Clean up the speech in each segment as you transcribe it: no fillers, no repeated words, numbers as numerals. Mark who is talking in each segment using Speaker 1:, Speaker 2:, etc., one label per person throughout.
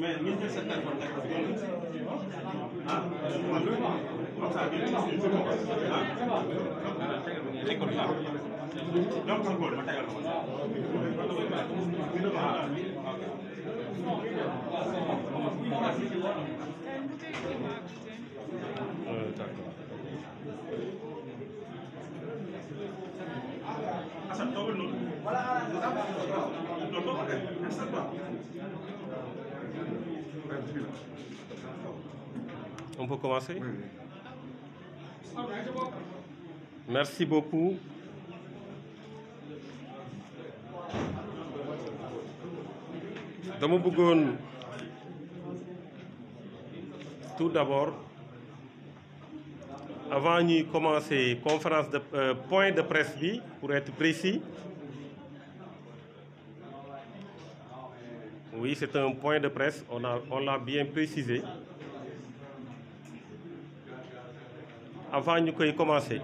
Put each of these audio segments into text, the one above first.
Speaker 1: Mais ñu jël sa téléphone teg ko ah comme ça bi teg ko donc kon góor ma tegal ko Assane toogal noonu non toogal
Speaker 2: On peut commencer? Merci beaucoup. Dama bëggoon tout d'abord avant ñuy commencer conférence de point de presse bi pour être précis. Oui, c'est un point de presse, on l'a bien précisé. Avant ñu koy commencer.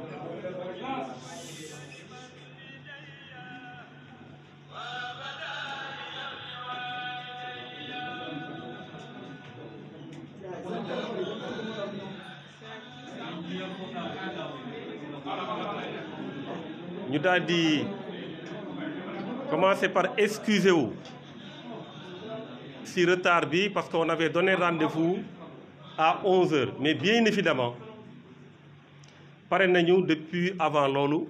Speaker 2: Ñu daal di commencer par excuser wu si retard bi parce qu'on avait donné rendez-vous à 11h mais bien évidemment pare nañu depuis avant loolu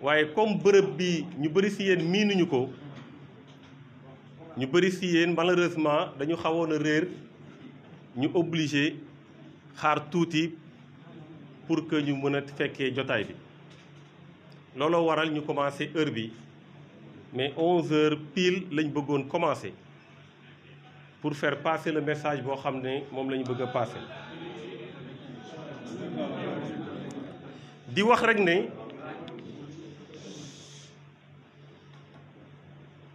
Speaker 2: waaye comme bërëb bi ñu bëri si yéen miinuñu ko ñu bëri si yéen malheureusement dañu xawoon a réer ñu obligé xaar tuuti pour que ñu mën a fekkee jotaay bi looloo waral ñu commencé heure bi mais 11h pile lañ bëggoon commencer pour faire passer le message boo xam ne moom la ñu bëgg a passer. di wax rek ne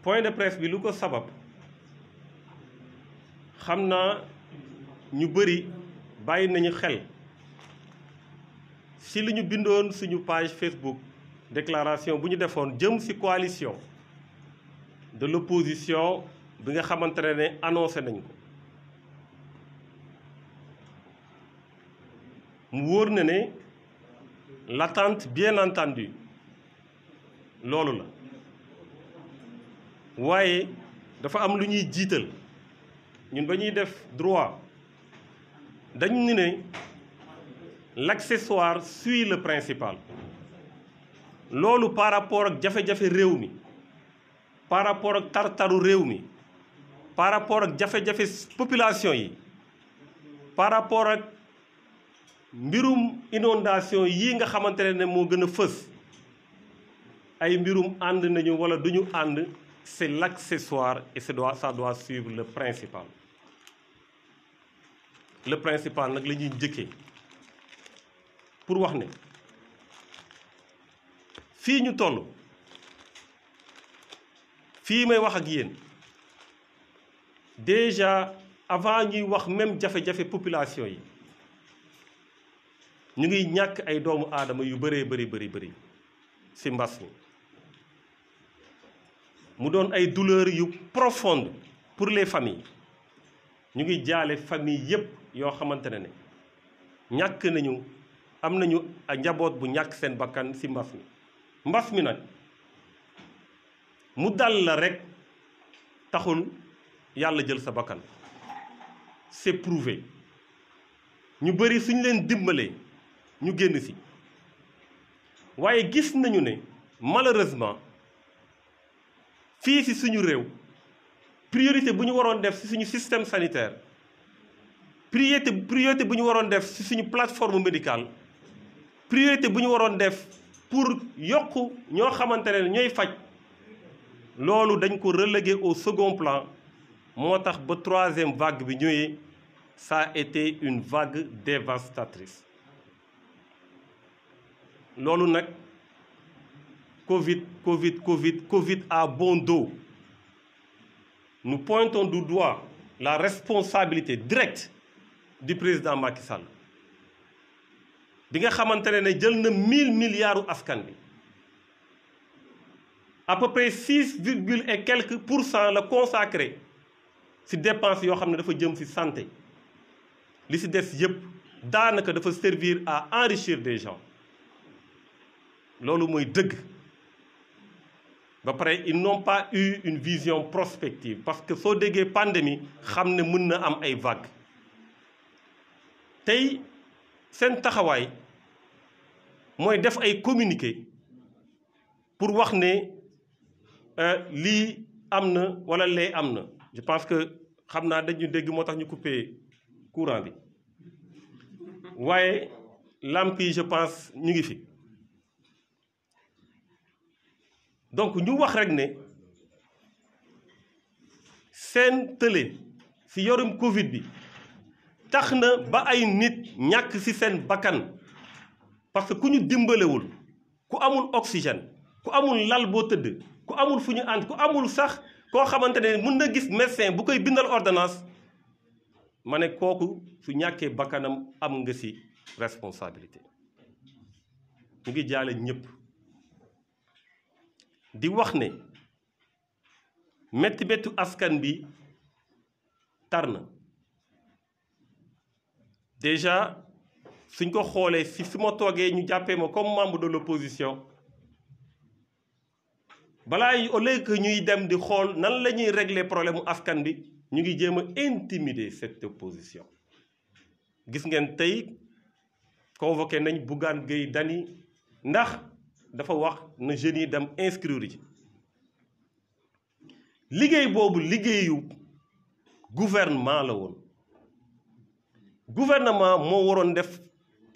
Speaker 2: point de presse bi lu ko sabab xam naa ñu bëri bàyyi nañu xel si li ñu bindoon suñu page Facebook déclaration bu ñu defoon jëm ci coalition de l'opposition bi nga xamante ne annoncé nañ ko mu wóor na ne l'attente bien entendu loolu la waaye dafa am lu ñuy jiital ñun ba ñuy def droit dañu ni ne l'accessoire suit le principal loolu par rapport ak jafe-jafe réew mi par rapport ak tartaru réew mi par rapport ak jafe-jafe population yi par rapport ak mbirum inondation yi nga xamante ne moo gën a fës ay mbirum ànd nañu wala duñu ànd c'est l'accessoire et ça doit suivre le principal nag la ñuy njëkkee pour wax ne fii ñu toll fii may wax ak yéen déjà avant ñuy wax même jafe-jafe population yi ñu ngi ñàkk ay doomu aadama yu bëree bëri ci mbas mi mu doon ay douleurs yu profondes pour les familles ñu ngi jaale famille yépp yoo xamante ne ñàkk nañu am nañu njaboot bu ñàkk seen bakkan ci mbas mi nag mu dal la rekk taxul yàlla jël sa bakkan c'est prouvé ñu bëri suñ leen dimbalee ñu génn ci waaye gis nañu ne malheureusement fii ci suñu réew priorité bu ñu waroon def ci suñu système sanitaire priorité bu ñu waroon def ci suñu plateforme médicale priorité bu ñu waroon def pour yokk ñoo xamante ne ñooy faj loolu dañ ko relégué au second plan moo tax ba troisième vague bi ñëwee ça a été une vague dévastatrice loolu nag Covid a bon dos. Nous pointons du doigt la responsabilité directe du président Macky Sall bi nga xamante ne jël na 1000 milliards askan bi à peu près 6 virgule et quelques % la consacré ci dépenses yoo xam ne dafa jëm ci santé li ci des yëpp daanaka dafa servir à enrichir des gens loolu mooy dëgg. Ba pare ils n'ont pas eu une vision prospective parce que soo déggee pandémie xam ne mën na am ay vagues tey seen taxawaay mooy def ay communiqué pour wax ne lii am na wala lee am na. Je pense que xam naa dañu dégg moo tax ñu coupé courant bi waaye lamp yi je pense ñu ngi fi. Donc ñu wax rek ne seen tële ci yorum Covid bi tax na ba ay nit ñàkk ci seen bakkan parce que ku ñu dimbalewul ku amul oxygène ku amul lal boo tëdd ku amul fu ñu ànd ku amul sax koo xamante ne mën na gis médecin bu koy bindal ordonnance ma ne kooku su ñàkkee bakkanam am nga ci responsabilité. ñu ngi jaale ñëpp. di wax ne métti askan bi tar na déjà suñ ko xoolee si fi ma toogee ñu jàppee ma comme membre de l'opposition balaa au lieu que ñuy dem di xool nan la ñuy régler problème mu askan bi ñu ngi jéem a intimider cette opposition. gis ngeen tey convoqué nañ Bougane Gueye Dany ndax dafa wax na jeunes yi dem inscrire ji liggéey boobu liggéeyu gouvernement la woon gouvernement moo waroon def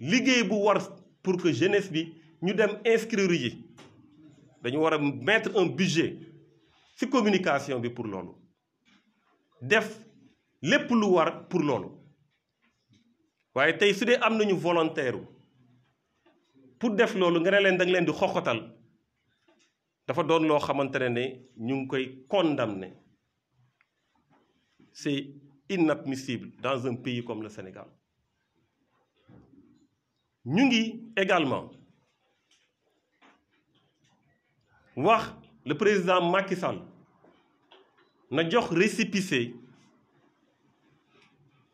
Speaker 2: liggéey bu war pour que jeunesse bi ñu dem inscrire ji dañu war a mettre un budget ci communication bi pour loolu def lépp lu war pour loolu waaye tey su dee am nañu volontaire pour def loolu nga ne leen da nga leen di xoxotal dafa doon loo xamante ne ñu ngi koy condamner. C'est inadmissible dans un pays comme le Sénégal. ñu ngi également wax le président Macky Sall na jox récépissé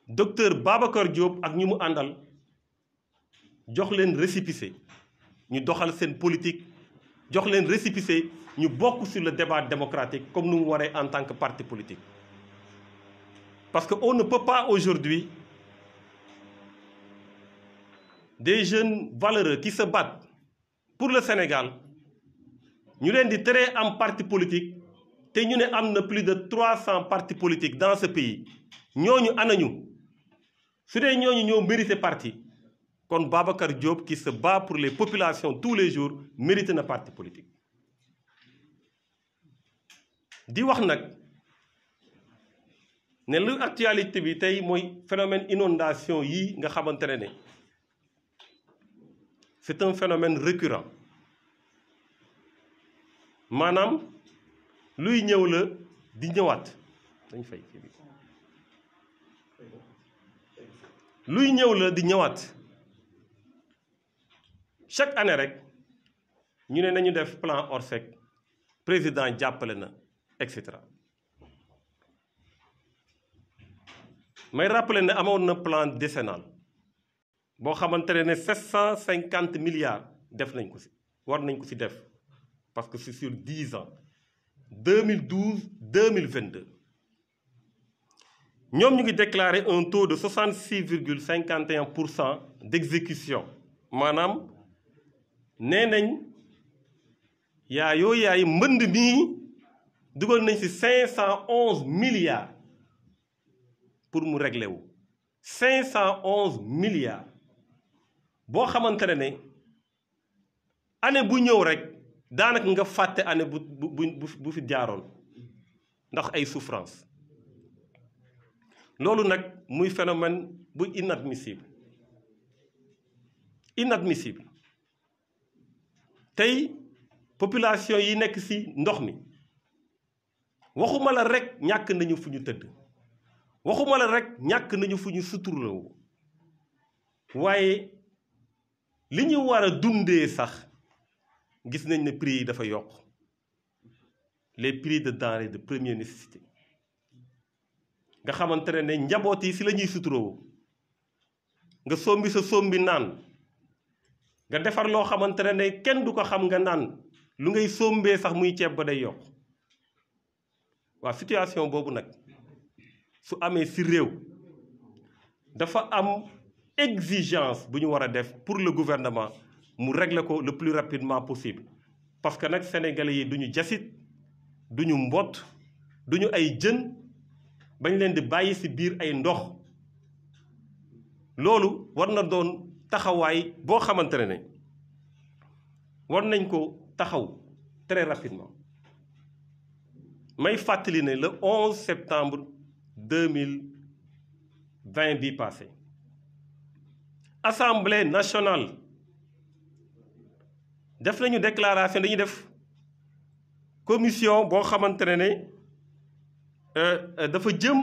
Speaker 2: docteur Babacar Diop ak ñu mu àndal jox leen récépissé ñu doxal seen politique jox leen récépissé ñu bokk sur le débat démocratique comme nous mu waree en tant que parti politique. Parce qu'on ne peut pas aujourd'hui des jeunes valeureux qui se battent pour le Sénégal ñu leen di tere am parti politique te ñu ne am na plus de 300 partis politiques dans ce pays ñooñu anañu su dee ñooñu ñoo mérité parti kon Babacar Diop qui se bat pour les populations tous les jours mérite na parti politique. di wax nag ne lu actualité bi tey mooy phénomène inondation yi nga xamante ne c'est un phénomène récurrent maanaam luy ñëw la di ñëwaat dañ fay luy ñëw la di ñëwaat chaque année rek ñu ne nañu def plan Orsec président jàppale na et cetera. may rappeler ne amoon na plan décennal boo xamante ne 750 milliards def nañ ko ci war nañ ko ci def parce que c'est sur 10 ans 2012-2022 ñoom ñu ngi déclarer un taux de 66,51% d'exécution maanaam nee nañ yaay mbënd mii dugal nañ ci 511 milliards pour mu régler wu 511 milliards boo xamante ne année bu ñëw rek daanaka nga fàtte année bu fi jaaroon ndax ay souffrance loolu nag muy phénomène bu inadmissible tey population yi nekk ci ndox mi waxuma la rek ñàkk nañu fu ñu tëdd waxuma la rek ñàkk nañu fu ñu suturloo waaye li ñu war a dundee sax gis nañ ne prix yi dafa yokk les prix de denrées de première nécessité nga xamante ne njaboot yi ci la ñuy suturoo nga sombi sa sombi naan nga defar loo xamante ne kenn du ko xam nga naan lu ngay sombee sax muy ceeb ba day yokk waaw situation boobu nag su amee ci réew dafa am exigence bu ñu war a def pour le gouvernement mu régler ko le plus rapidement possible parce que nag sénégalais yi duñu jasit duñu mbott duñu ay jën bañ leen di bàyyi ci biir ay ndox loolu war na doon taxawaay boo xamante ne war nañ ko taxaw très rapidement may fàttali ne le 11 septembre 2020 bi passé Assemblée nationale def nañu déclaration dañuy def commission boo xamante ne dafa jëm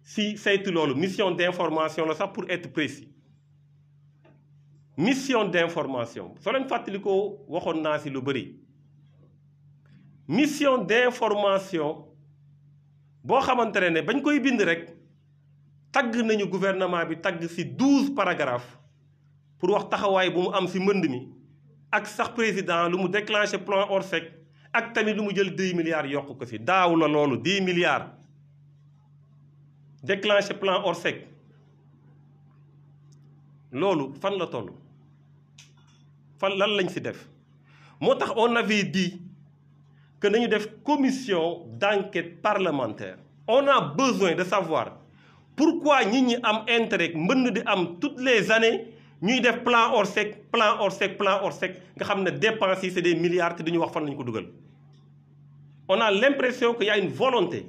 Speaker 2: ci saytu loolu mission d'information la sax pour être précis mission d'information soo leen fàttali ko waxoon naa ci lu bari mission d'information boo xamante ne bañ koy bind rek tagg nañu gouvernement bi tagg ci 12 paragraphes pour wax taxawaay bu mu am ci mbënd mi ak sax président lu mu déclenché plan Orsec ak tamit lu mu jël 10 milliards yokk ko ci daaw la loolu 10 milliards déclenché plan Orsec loolu fan la toll fan lan lañ ci def moo tax on avait dit que nañu def commission d'enquête parlementaire on a besoin de savoir pourquoi nit ñi am intérêt mbënd di am toutes les années ñuy def plan Orsec nga xam ne dépenses yi c'est des milliards te duñu wax fan lañu ko dugal on a l'impression qu'il y a une volonté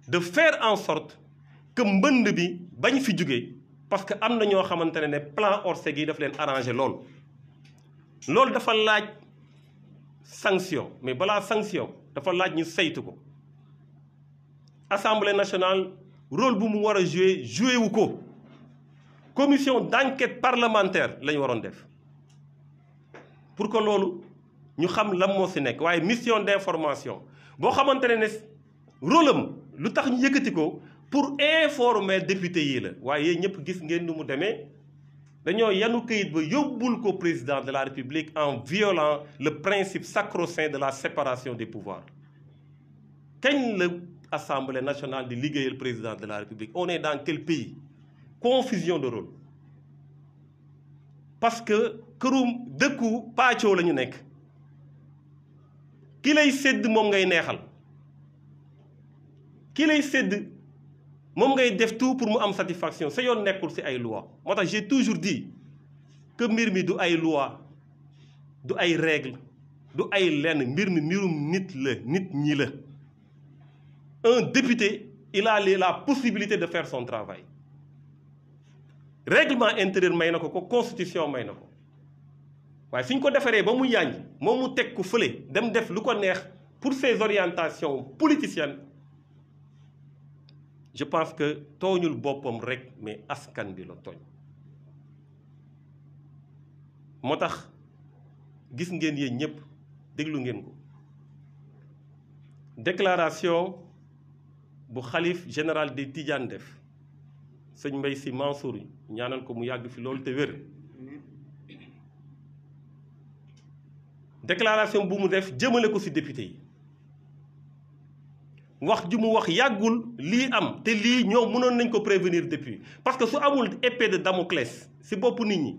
Speaker 2: de faire en sorte que mbënd bi bañ fi jóge parce que am na ñoo xamante ne plan Orsec yi daf leen arrangé loolu dafa laaj sanction mais balaa sanction dafa laaj ñu saytu ko Assemblée nationale rôle bu mu war a joué wu ko commission d'enquête parlementaire la ñu waroon def pour que loolu ñu xam lan moo ci nekk waaye mission d'information boo xamante ne rôle am lu tax ñu yëkkati ko pour informer député yi la waaye yéen ñëpp gis ngeen ni mu demee dañoo yanu këyit ba yóbbul ko président de la République en violant le principe sacro-saint de la séparation des pouvoirs kañ la Assemblée nationale di liggéeyal président de la République on est dans quel pays confusion de rôle parce que kërum dëkku paccoo la ñu nekk ki lay sédd moom ngay neexal ki lay sédd moom ngay def tout pour mu am satisfaction sa yoon nekkul ci ay loi moo tax j'ai toujours dit que mbir mi du ay loi du ay règle du ay lenn mbir mi mbirum nit la nit ñi la un député il a la possibilité de faire son travail règlement intérieur may na ko constitution may na ko waaye fi ñu ko defaree ba mu yànj moom mu teg ko fële dem def lu ko neex pour ses orientations politiciennes je pense que tooñul boppam rek mais askan bi la tooñ moo tax gis ngeen yéen ñëpp déglu ngeen ko déclaration bu xalif général des Tidianes def sëñ Mbaye Sy Mansour ñaanal ko mu yàgg fi loolu te wér déclaration bu mu def jëmale ko ci député yi wax ju mu wax yàggul lii am te lii ñoom mënoon nañ ko prévenir depuis parce que su amul épée de Damoclès ci bopp nit ñi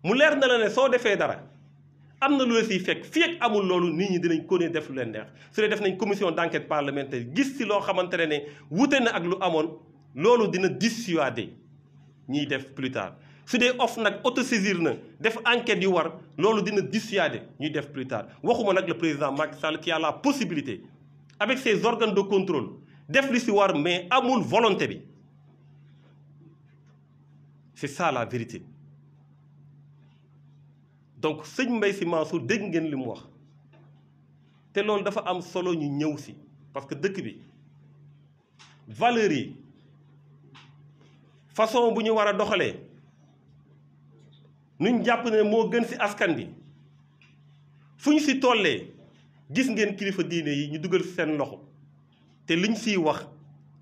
Speaker 2: mu leer na la ne soo defee dara am na lu la siy fekk fii ak amul loolu nit ñi dinañ ko ne def lu leen neex su dee def nañ commission d'enquête parlementaire gis ci loo xamante ne wute na ak lu amoon loolu dina dissuader ñiy def plus tard su dee OFNAC autosaisir na def enquête yu war loolu dina dissuader ñuy def plus tard waxuma nag le président Macky Sall qui a la possibilité avec ses organes de contrôle def li si war mais amul volonté bi c'est ça la vérité donc sëñ Mbaye Sy Mansour dégg ngeen li mu wax te loolu dafa am solo ñu ñëw si parce que dëkk bi valeurs yi façon bu ñu war a doxalee nuñ jàpp ne moo gën si askan bi fu ñu si tollee gis ngeen kilifa diine yi ñu dugal seen loxo te liñ siy wax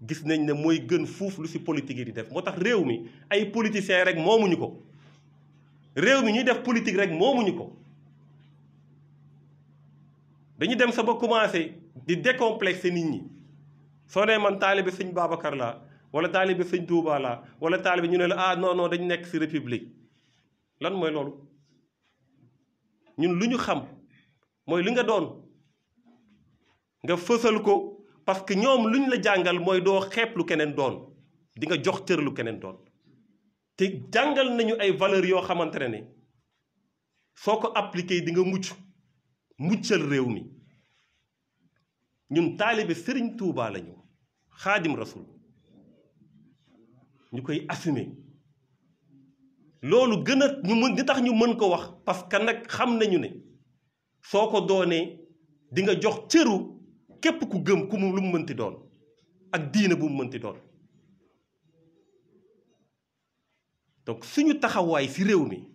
Speaker 2: gis nañ ne mooy gën fuuf lu si politique yi di def moo tax réew mi ay politiciens rek moomuñu ko réew mi ñuy def politique rek moomuñu ko dañu dem sa ba commencé di décomplexer nit ñi soo nee man taalibe sëñ Babacar laa wala taalibe sëñ Touba laa wala taalibe ñu ne la ah non non dañu nekk si république lan mooy loolu ñun lu ñu xam mooy li nga doon nga fësal ko parce que ñoom lu ñu la jàngal mooy doo xeeb lu keneen doon di nga jox cër lu keneen doon te jàngal nañu ay valeurs yoo xamante ne soo ko appliqué di nga muccal réew mi ñun taalibe Serigne Touba lañu xaadim rasul ñu koy assumer loolu gën a ñu mën di tax ñu mën ko wax parce que nag xam nañu ne soo ko doonee di nga jox cëru képp ku gëm ku mu lu mu mënti doon ak diine bu mu mënti doon donc suñu taxawaay ci réew mi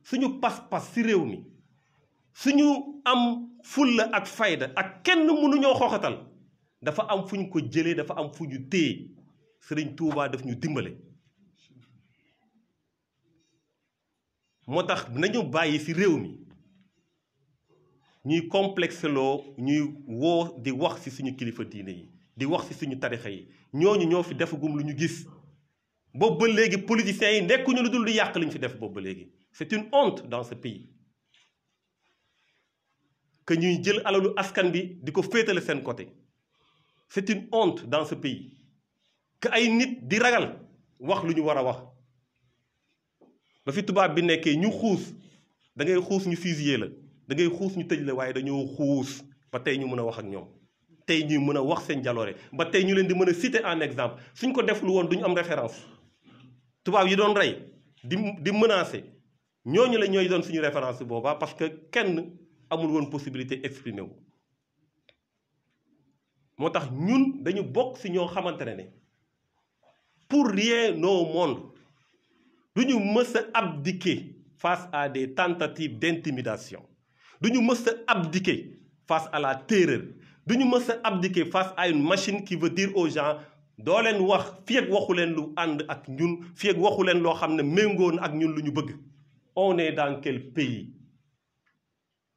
Speaker 2: suñu pas-pas ci réew mi suñu am fulla ak fayda ak kenn mënuñoo xooxatal dafa am fu ñu ko jëlee dafa am fu ñu téye Sëriñ Tuubaa daf ñu dimbale moo tax nañu bàyyi ci réew mi ñuy complexe loo ñuy woo di wax ci suñu kilifa diine yi di wax ci suñu tarixa yi ñooñu ñoo fi defagum lu ñu gis boobu ba léegi politiciens yi nekkuñu lu dul di yàq li ñu fi def boobu ba léegi c'est une honte dans ce pays que ñuy jël alalu askan bi di ko féetale seen côté c'est une honte dans ce pays que ay nit di ragal wax lu ñu war a wax ba fi tubaab bi nekkee ñu xuus da ngay xuus ñu fusillé la da ngay xuus ñu tëj la waaye dañoo xuus ba tey ñu mën a wax ak ñoom tey ñuy mën a wax seen jaloore ba tey ñu leen di mën a citer en exemple suñ ko def lu woon duñu am référence tubaab yi doon rey di menacer ñooñu la ñooy doon suñu référence boobaa parce que kenn amul woon possibilité exprimer wu moo tax ñun dañu bokk ci ñoo xamante ne pour rien au monde duñu mës a abdiquer face à des tentatives d'intimidation duñu mës a abdiquer face à la terreur duñu mës a abdiquer face à une machine qui veut dire aux gens doo leen wax fii ak waxu leen lu ànd ak ñun fii ak waxu leen loo xam ne méngoo na ak ñun lu ñu bëgg. On est dans quel pays?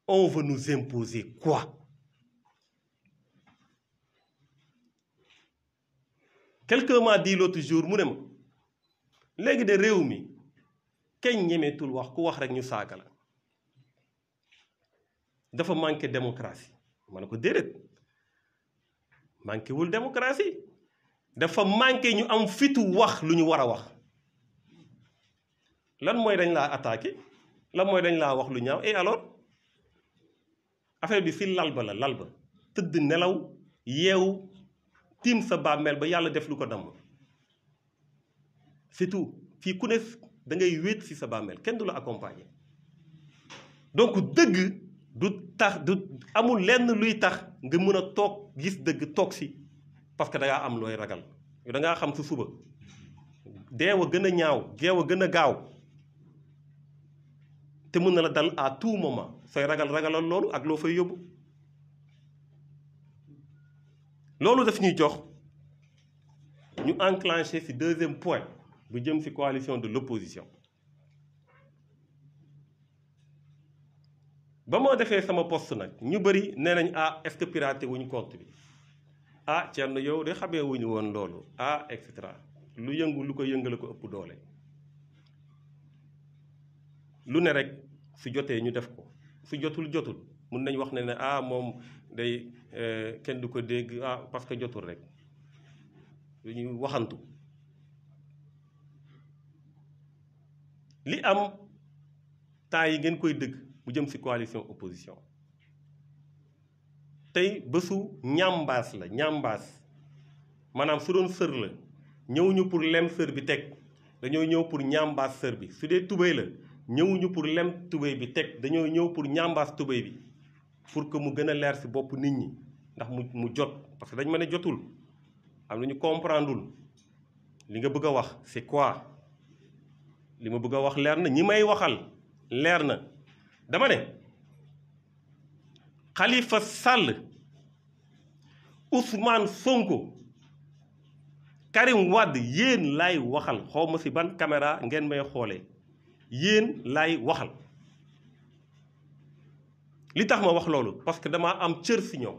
Speaker 2: On veut nous imposer quoi? Quelqu'un m'a dit l'autre jour mu ne ma léegi de réew mi kenn ñemeetul wax ku wax rek ñu saaga la dafa manqué démocratie ma ne ko déedéet manqué wul démocratie dafa manqué ñu am fitu wax lu ñu war a wax lan mooy dañ laa attaqué lan mooy dañ laa wax lu ñaaw et alors affaire bi si lal ba la lal ba tëdd nelaw yeewu tiim sa bàmmeel ba yàlla def lu ko damm c'est tout fii ku ne da ngay wéet si sa bàmmeel kenn du la accompagner donc dëgg du tax du amul lenn luy tax nga mën a toog gis dëgg toog si parce que da ngaa am looy ragal da ngaa xam su suba deew a gën a ñaaw deew a gën a gaaw te mën na la dal à tout moment sooy ragalal loolu ak loo fay yóbbu loolu daf ñuy jox ñu enclenché ci deuxième point bu jëm ci coalition de l'opposition ba moo defee sama poste nag ñu bëri nee nañ ah est-ce que piraté wuñ compte bi ah Thierno yow de xamee wuñu woon loolu ah et cetera lu yëngu lu ko yëngale ko ëpp doole lu ne rek su jotee ñu def ko su jotul mun nañ wax ne ah moom day kenn du ko dégg ah parce que jotul rek lu ñuy waxantu li am temps yi ngeen koy dëgg mu jëm ci coalition opposition tey bésu ñambaas la ñambaas maanaam su doon sër la ñëwuñu pour lem sër bi teg dañoo ñëw pour ñambaas sër bi su dee tubéy la ñëwuñu pour lem tubéy bi teg dañoo ñëw pour ñambaas tubéy bi pour que mu gën a leer ci bopp nit ñi ndax mu jot parce que dañ ma ne jotul am na ñu comprendreul li nga bëgg a wax c'est quoi li ma bëgg a wax leer na ñi may waxal leer na dama ne Khalifa Sall Ousmane Sonko Karim Wade yéen laay waxal xaw ma ci ban caméra ngeen may xoolee yéen laay waxal li tax ma wax loolu parce que damaa am cër ci ñoom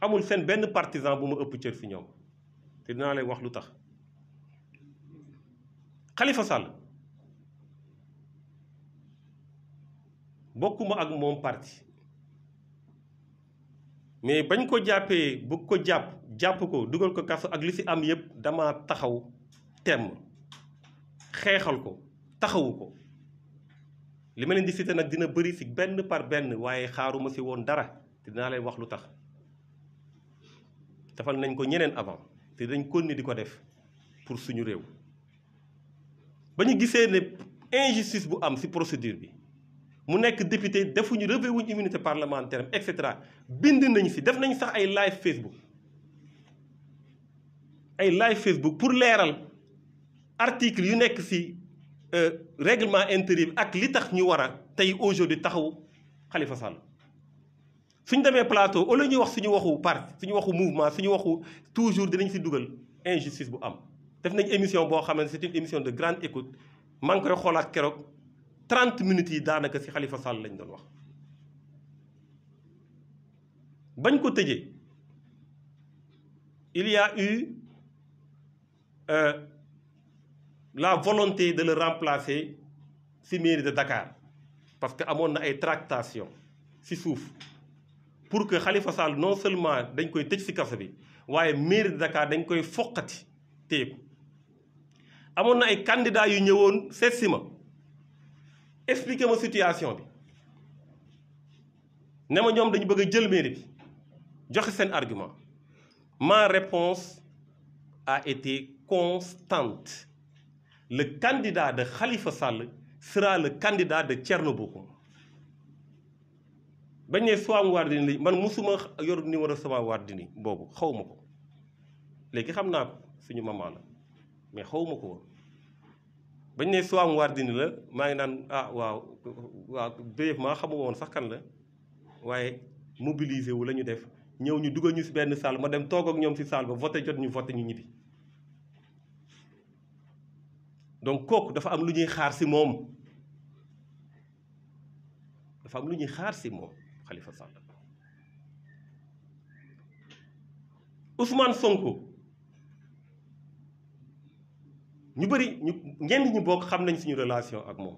Speaker 2: amul seen benn partisan bu ma ëpp cër ci ñoom te dinaa lay wax lu tax Khalifa Sall bokkuma ak moom parti mais bañ ko jàppee bu ko jàpp ko dugal ko kaso ak li ci am yépp dama taxaw temm xeexal ko taxawu ko li ma leen di cité nag dina bëri ci benn par benn waaye xaaruma ci woon dara te dinaa leen wax lu tax defal nañ ko ñeneen avant te dañ continuer di ko def pour suñu réew ba ñu gisee ne injustice bu am ci procédure bi mu nekk député defuñu relevé wuñ immunité parlementaire et cetera bind nañ ci def nañ sax ay live Facebook pour leeral article yu nekk ci règlement intérieur ak li tax ñu war a tey aujourd'hui taxaw Khalifa Sall suñ demee plateau au lieu ñuy wax suñu waxu parti suñu waxu mouvement suñu waxu toujours dinañ ci dugal injustice bu am def nañ émission boo xam ne c'est une émission de grande écoute maa ngi koy xoolaat keroog 30 minutes yi daanaka ci Khalifa Sall lañ doon wax bañ ko tëjee il y a eu la volonté de le remplacer ci mairie de Dakar parce que amoon na ay tractations ci suuf pour que Khalifa Sall non seulement dañ koy tëj ci kaso bi waaye mairie de Dakar dañ koy foqati téye ko amoon na ay candidats yu ñëwoon seet si ma expliquer ma situation bi ne ma ñoom dañu bëgg a jël mairie bi joxe seen argument ma réponse a été constante. Le candidat de Khalifa Sall sera le candidat de Thierno Bocoum. bañ ne Soham Wardini man musuma yor numéro Soham Wardini boobu xaw ma ko léegi xam naa ko suñu maman la mais xaw ma ko woon bañ ne Soham Wardini la maa ngi naan waaw brièvement xamu woon sax kan la waaye mobiliser wu la ñu def ñëw ñu dugal ñu ci benn salle ma dem toog ak ñoom ci salle ba voté jot ñu voté ñu ñibbi. donc kooku dafa am lu ñuy xaar ci moom Khalifa Sall Ousmane Sonko ñu bëri ñenn ñi bokk xam nañ suñu relation ak moom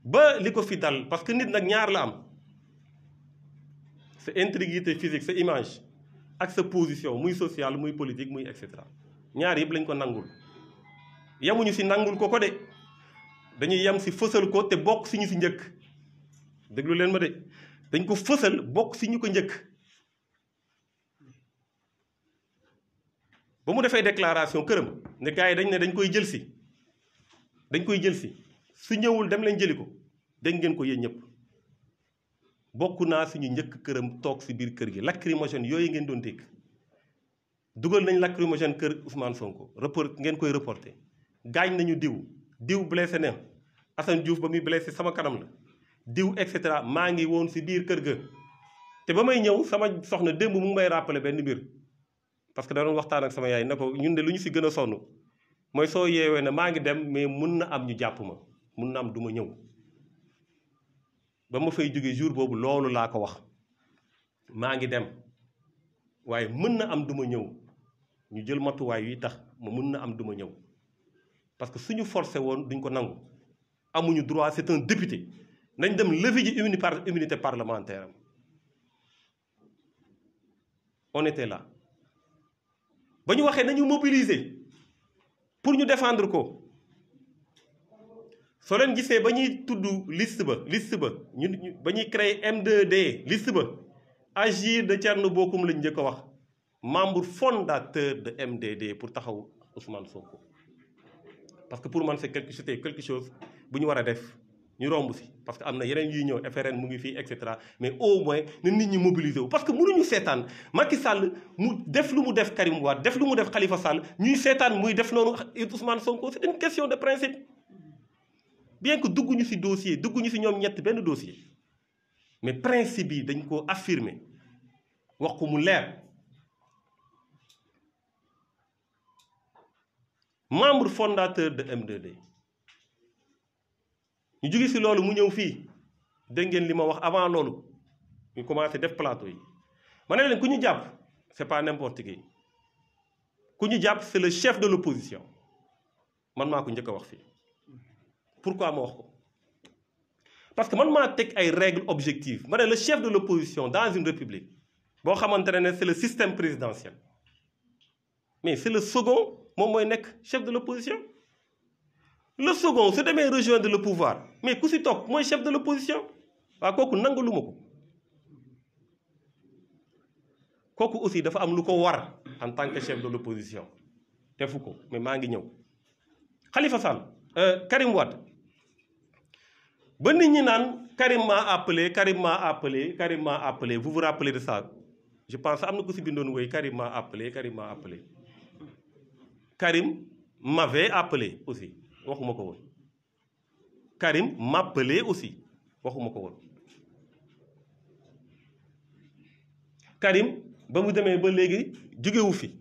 Speaker 2: ba li ko fi dal parce que nit nag ñaar la am sa intégrité physique sa image ak sa position muy sociale muy politique muy et cetera ñaar yëpp lañ ko nangul yemuñu ci nangul ko de dañuy yem ci fësal ko te bokk ci ñu ci njëkk déglu leen ma de dañ ko fësal bokk ci ñu ko njëkk ba mu defee déclaration këram ne gars yi dañ ne dañ koy jël ci su ñëwul dem leen jëli ko dégg ngeen ko yéen ñëpp bokk naa suñu njëkk këram toog ci biir kër gi lacrymogène yooyu ngeen doon dégg dugal nañ lacrymogène kër Ousmane Sonko ngeen koy reporté gaañ nañu diw blessé na Assane Diouf ba muy blessé sama kanam la diw et cetera maa ngi woon ci biir kër ga te ba may ñëw sama soxna démb mu ngi may rappelé benn mbir parce que da doon waxtaan ak sama yaay ne ko ñun de lu ñu ci gën a sonn mooy soo yeewee ne maa ngi dem mais mun na am ñu jàpp ma mun na am du ma ñëw ba ma fay jógee jour boobu loolu laa ko wax maa ngi dem waaye mën na am du ma ñëw ñu jël matuwaay yi tax ma mën na am du ma ñëw parce que suñu forcé woon duñ ko nangu amuñu droit c'est un député nañ dem lever ji immunité parlementaire am on était là ba ñu waxee nañu mobiliser pour ñu défendre ko soo leen gisee ba ñuy tudd liste ba ba ñuy créer M2D liste ba Agir de Thierno Bocoum lañ njëkk a wax membre fondateur de MDD pour taxaw Ousmane Sonko parce que pour man c'était quelque chose bu ñu war a def ñu romb si parce que am na yeneen yuy ñëw FRN mu ngi fii et cetera mais au moins na nit ñi mobiliser wu parce que mënuñu seetaan Macky Sall mu def lu mu def Karim Wade def lu mu def Khalifa Sall ñuy seetaan muy def noonu Ousmane Sonko c'est une question de principe bien que dugguñu si dossier dugguñu si ñoom ñett benn dossier mais principe yi dañ ko affirmer wax ko mu leer membre fondateur de M2D ñu jóge si loolu mu ñëw fii dégg ngeen li ma wax avant loolu ñu commencé def plateau yi ma ne leen ku ñu jàpp c'est pas n'importe qui ku ñu jàpp c'est le chef de l'opposition man maa ko njëkk a wax fii pourquoi ma wax ko parce que man maa teg ay règles objectives ma ne le chef de l'opposition dans une république boo xamante ne c'est le système présidentiel mais c'est le second moom mooy nekk chef de l'opposition le second su demee rejoindre le pouvoir mais ku si toog mooy chef de l'opposition waaw kooku nangalu ma ko kooku aussi dafa am lu ko war en tant que chef de l'opposition defu ko mais maa ngi ñëw Khalifa Sall Karim Wade ba nit ñi naan Karim m'a appelé vous vous rappelez de ça je pense am na ku si bindoon woy Karim m'a appelé Karim m'avait appelé aussi waxuma ko woon Karim m'appelait aussi waxuma ko woon Karim ba mu demee ba léegi jógewu fi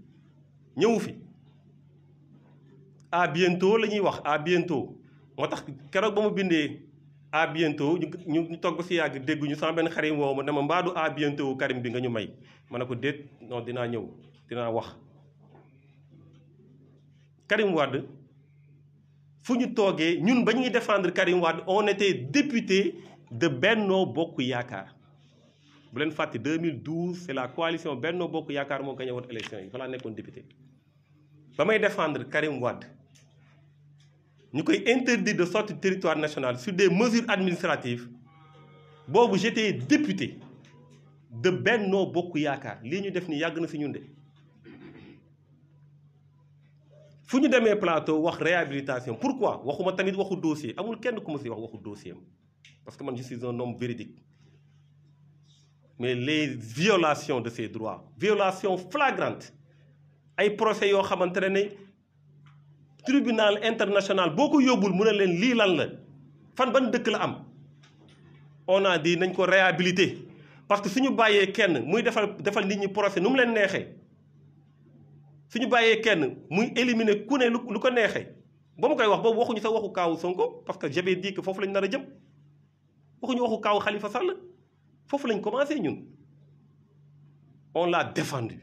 Speaker 2: ñëwu fi à bientôt la ñuy wax à bientôt moo tax keroog ba mu bindee à bientôt ñu togg si yàgg dégguñu sama benn xarit woo ma ne ma mbaadu à bientôt Karim bi nga ñu may ma ne ko déet non dinaa ñëw dinaa wax Karim Wade fu ñu toogee ñun ba ñuy défendre Karim Wade on était député de Benno Bokk Yaakaar bu leen fàtte 2012 c'est la coalition Benno Bokk Yaakaar moo gagné woon élection yi fa laa nekkoon député ba may défendre Karim Wade ñu koy interdire de sortie du territoire national sur des mesures administratives boobu j'étais député de Benno Bokk Yaakaar lii ñu def ni yàgg na si ñun de fu ñu demee plateau wax réhabilitation pourquoi waxuma tamit waxu dossier amul kenn ku ma si wax waxu dossier am parce que man je suis un homme véridique mais les violations de ces droits violations flagrantes ay procès yoo xamante ne tribunal international boo ko yóbbul mu ne leen lii lan la fan ban dëkk la am on a dit nañ ko réhabiliter parce que suñu bàyyee kenn muy defal nit ñi procès nu mu leen neexee suñu bàyyee kenn muy éliminer ku ne lu ko neexee ba mu koy wax boobu waxuñu sax waxu kaawu Sonko parce que j'avais dit que foofu lañ nar a jëm waxuñu waxu kaawu Khalifa Sall foofu lañ commencé ñun on l'a défendu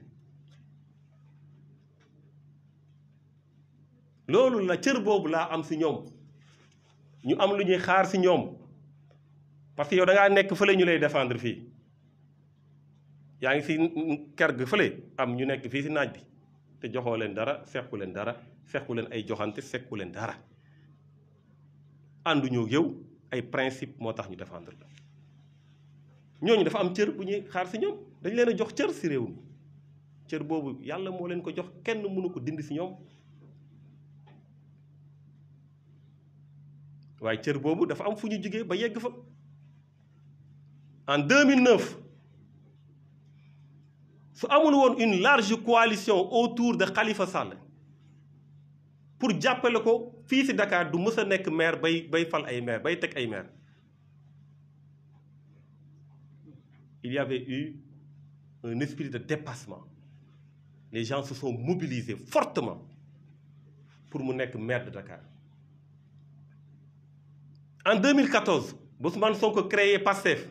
Speaker 2: loolu la cër boobu laa am si ñoom ñu am lu ñuy xaar si ñoom parce que yow da ngaa nekk fële ñu lay défendre fii yaa ngi si kër ga fële am ñu nekk fii si naaj bi te joxoo leen dara fekku leen ay joxante fekku leen dara ànduñoo yow ay principe moo tax ñu défendre la ñooñu dafa am cër bu ñuy xaar si ñoom dañ leen a jox cër si réew mi cër boobu yàlla moo leen ko jox kenn mënu ko dindi si ñoom waaye cër boobu dafa am fu ñu jugee ba yegg fa en 2009 su amul woon une large coalition autour de Khalifa Sall pour jàppale ko fii si Dakar du mës a nekk maire bay fal ay maire bay teg ay maire il y avait eu un esprit de dépassement les gens se sont mobilisés fortement pour mu nekk maire de Dakar en 2014 Ousmane Sonko créé Pastef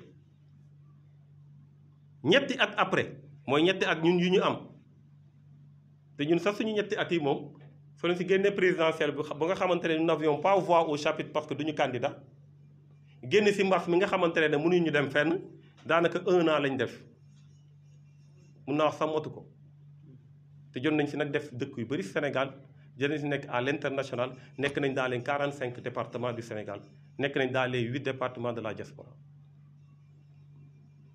Speaker 2: ñetti at après mooy ñetti at ñun yu ñu am te ñun sax suñu ñetti at yi moom soo leen si génnee présidentielle ba nga xamante ne nous n'avions pas voix au chapitre parce que duñu candidat génn si mbas mi nga xamante ne mënuñu dem fenn daanaka 1 an lañ def mun naa wax sax motu ko te jot nañ si nag def dëkk yu bari Sénégal dinañ si nekk à l'international nekk nañ dans les 45 départements du Sénégal nekk nañ dans les 8 départements de la diaspora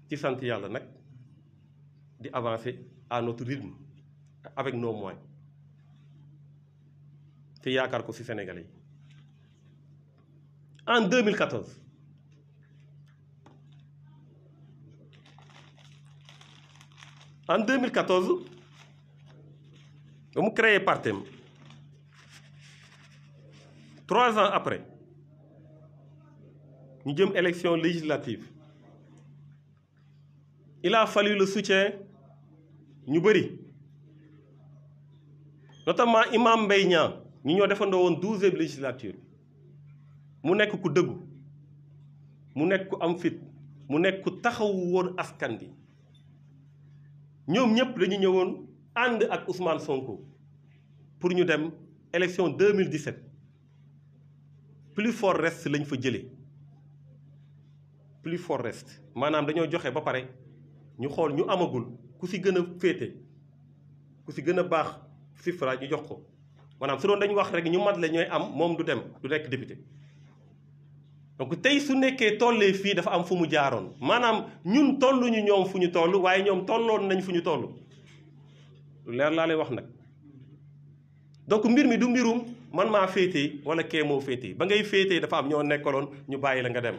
Speaker 2: ci sant yàlla nag di avancer à notre rythme avec nos moyens te yaakaar ko ci Sénégalais yi. En 2014 ba mu créé partem 3 ans après ñu jëm élection législative il a fallu le soutien ñu bëri notamment Imam Mbaye Niang ñu ñoo defandoo woon 12e législature mu nekk ku dëggu mu nekk ku am fit mu nekk ku taxawu woon askan bi ñoom ñëpp dañu ñëwoon ànd ak Ousmane Sonko pour ñu dem élection 2017 plus fort reste lañ fa jëlee plus fort reste maanaam dañoo joxe ba pare ñu xool ñu amagul ku si gën a féete ku si gën a baax suffrage ñu jox ko maanaam su doon dañu wax rek ñu mat la ñooy am moom du dem du nekk député. donc tey su nekkee tollee fii dafa am fu mu jaaroon maanaam ñun tolluñu ñoom fu ñu toll waaye ñoom tolloon nañ fu ñu toll lu leer laa lay wax nag. donc mbir mi du mbirum man maa féetee wala kee moo féetee ba ngay féetee dafa am ñoo nekkaloon ñu bàyyi la nga dem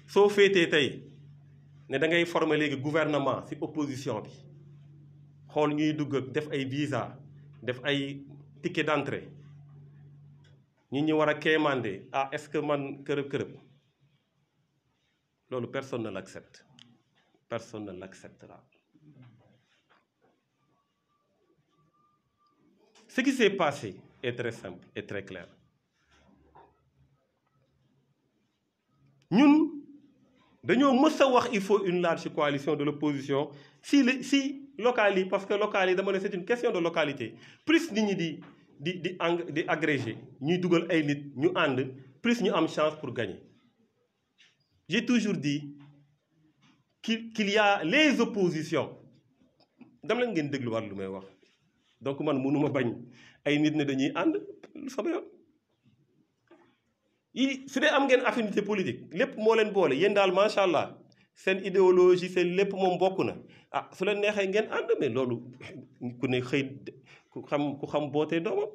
Speaker 2: soo féetee tey ne da ngay former léegi gouvernement ci opposition bi xool ñuy dugg ak def ay visa def ay ticket d'entrée ñi ñu war a kéemaande ah est-ce que man kërëb loolu personne ne l'accepte personne ne l'acceptera. Ce qui s'est passé est très simple et très clair ñun dañoo mës a wax il faut une large coalition de l'opposition si locales yi parce que locales yi dama ne c'est une question de localité plus nit ñi di agrégé ñuy dugal ay nit ñu ànd plus ñu am chance pour gagner. J'ai toujours dit qu'il y a les oppositions dama leen ngeen dégluwaat lu may wax donc man mënuma bañ ay nit ne dañuy ànd sama yoon yi su dee am ngeen affinité politique lépp moo leen boole yéen daal macha allah seen idéologie seen lépp moom bokk na ah su leen neexee ngeen ànd mais loolu ku ne xëy ku xam bootee doomam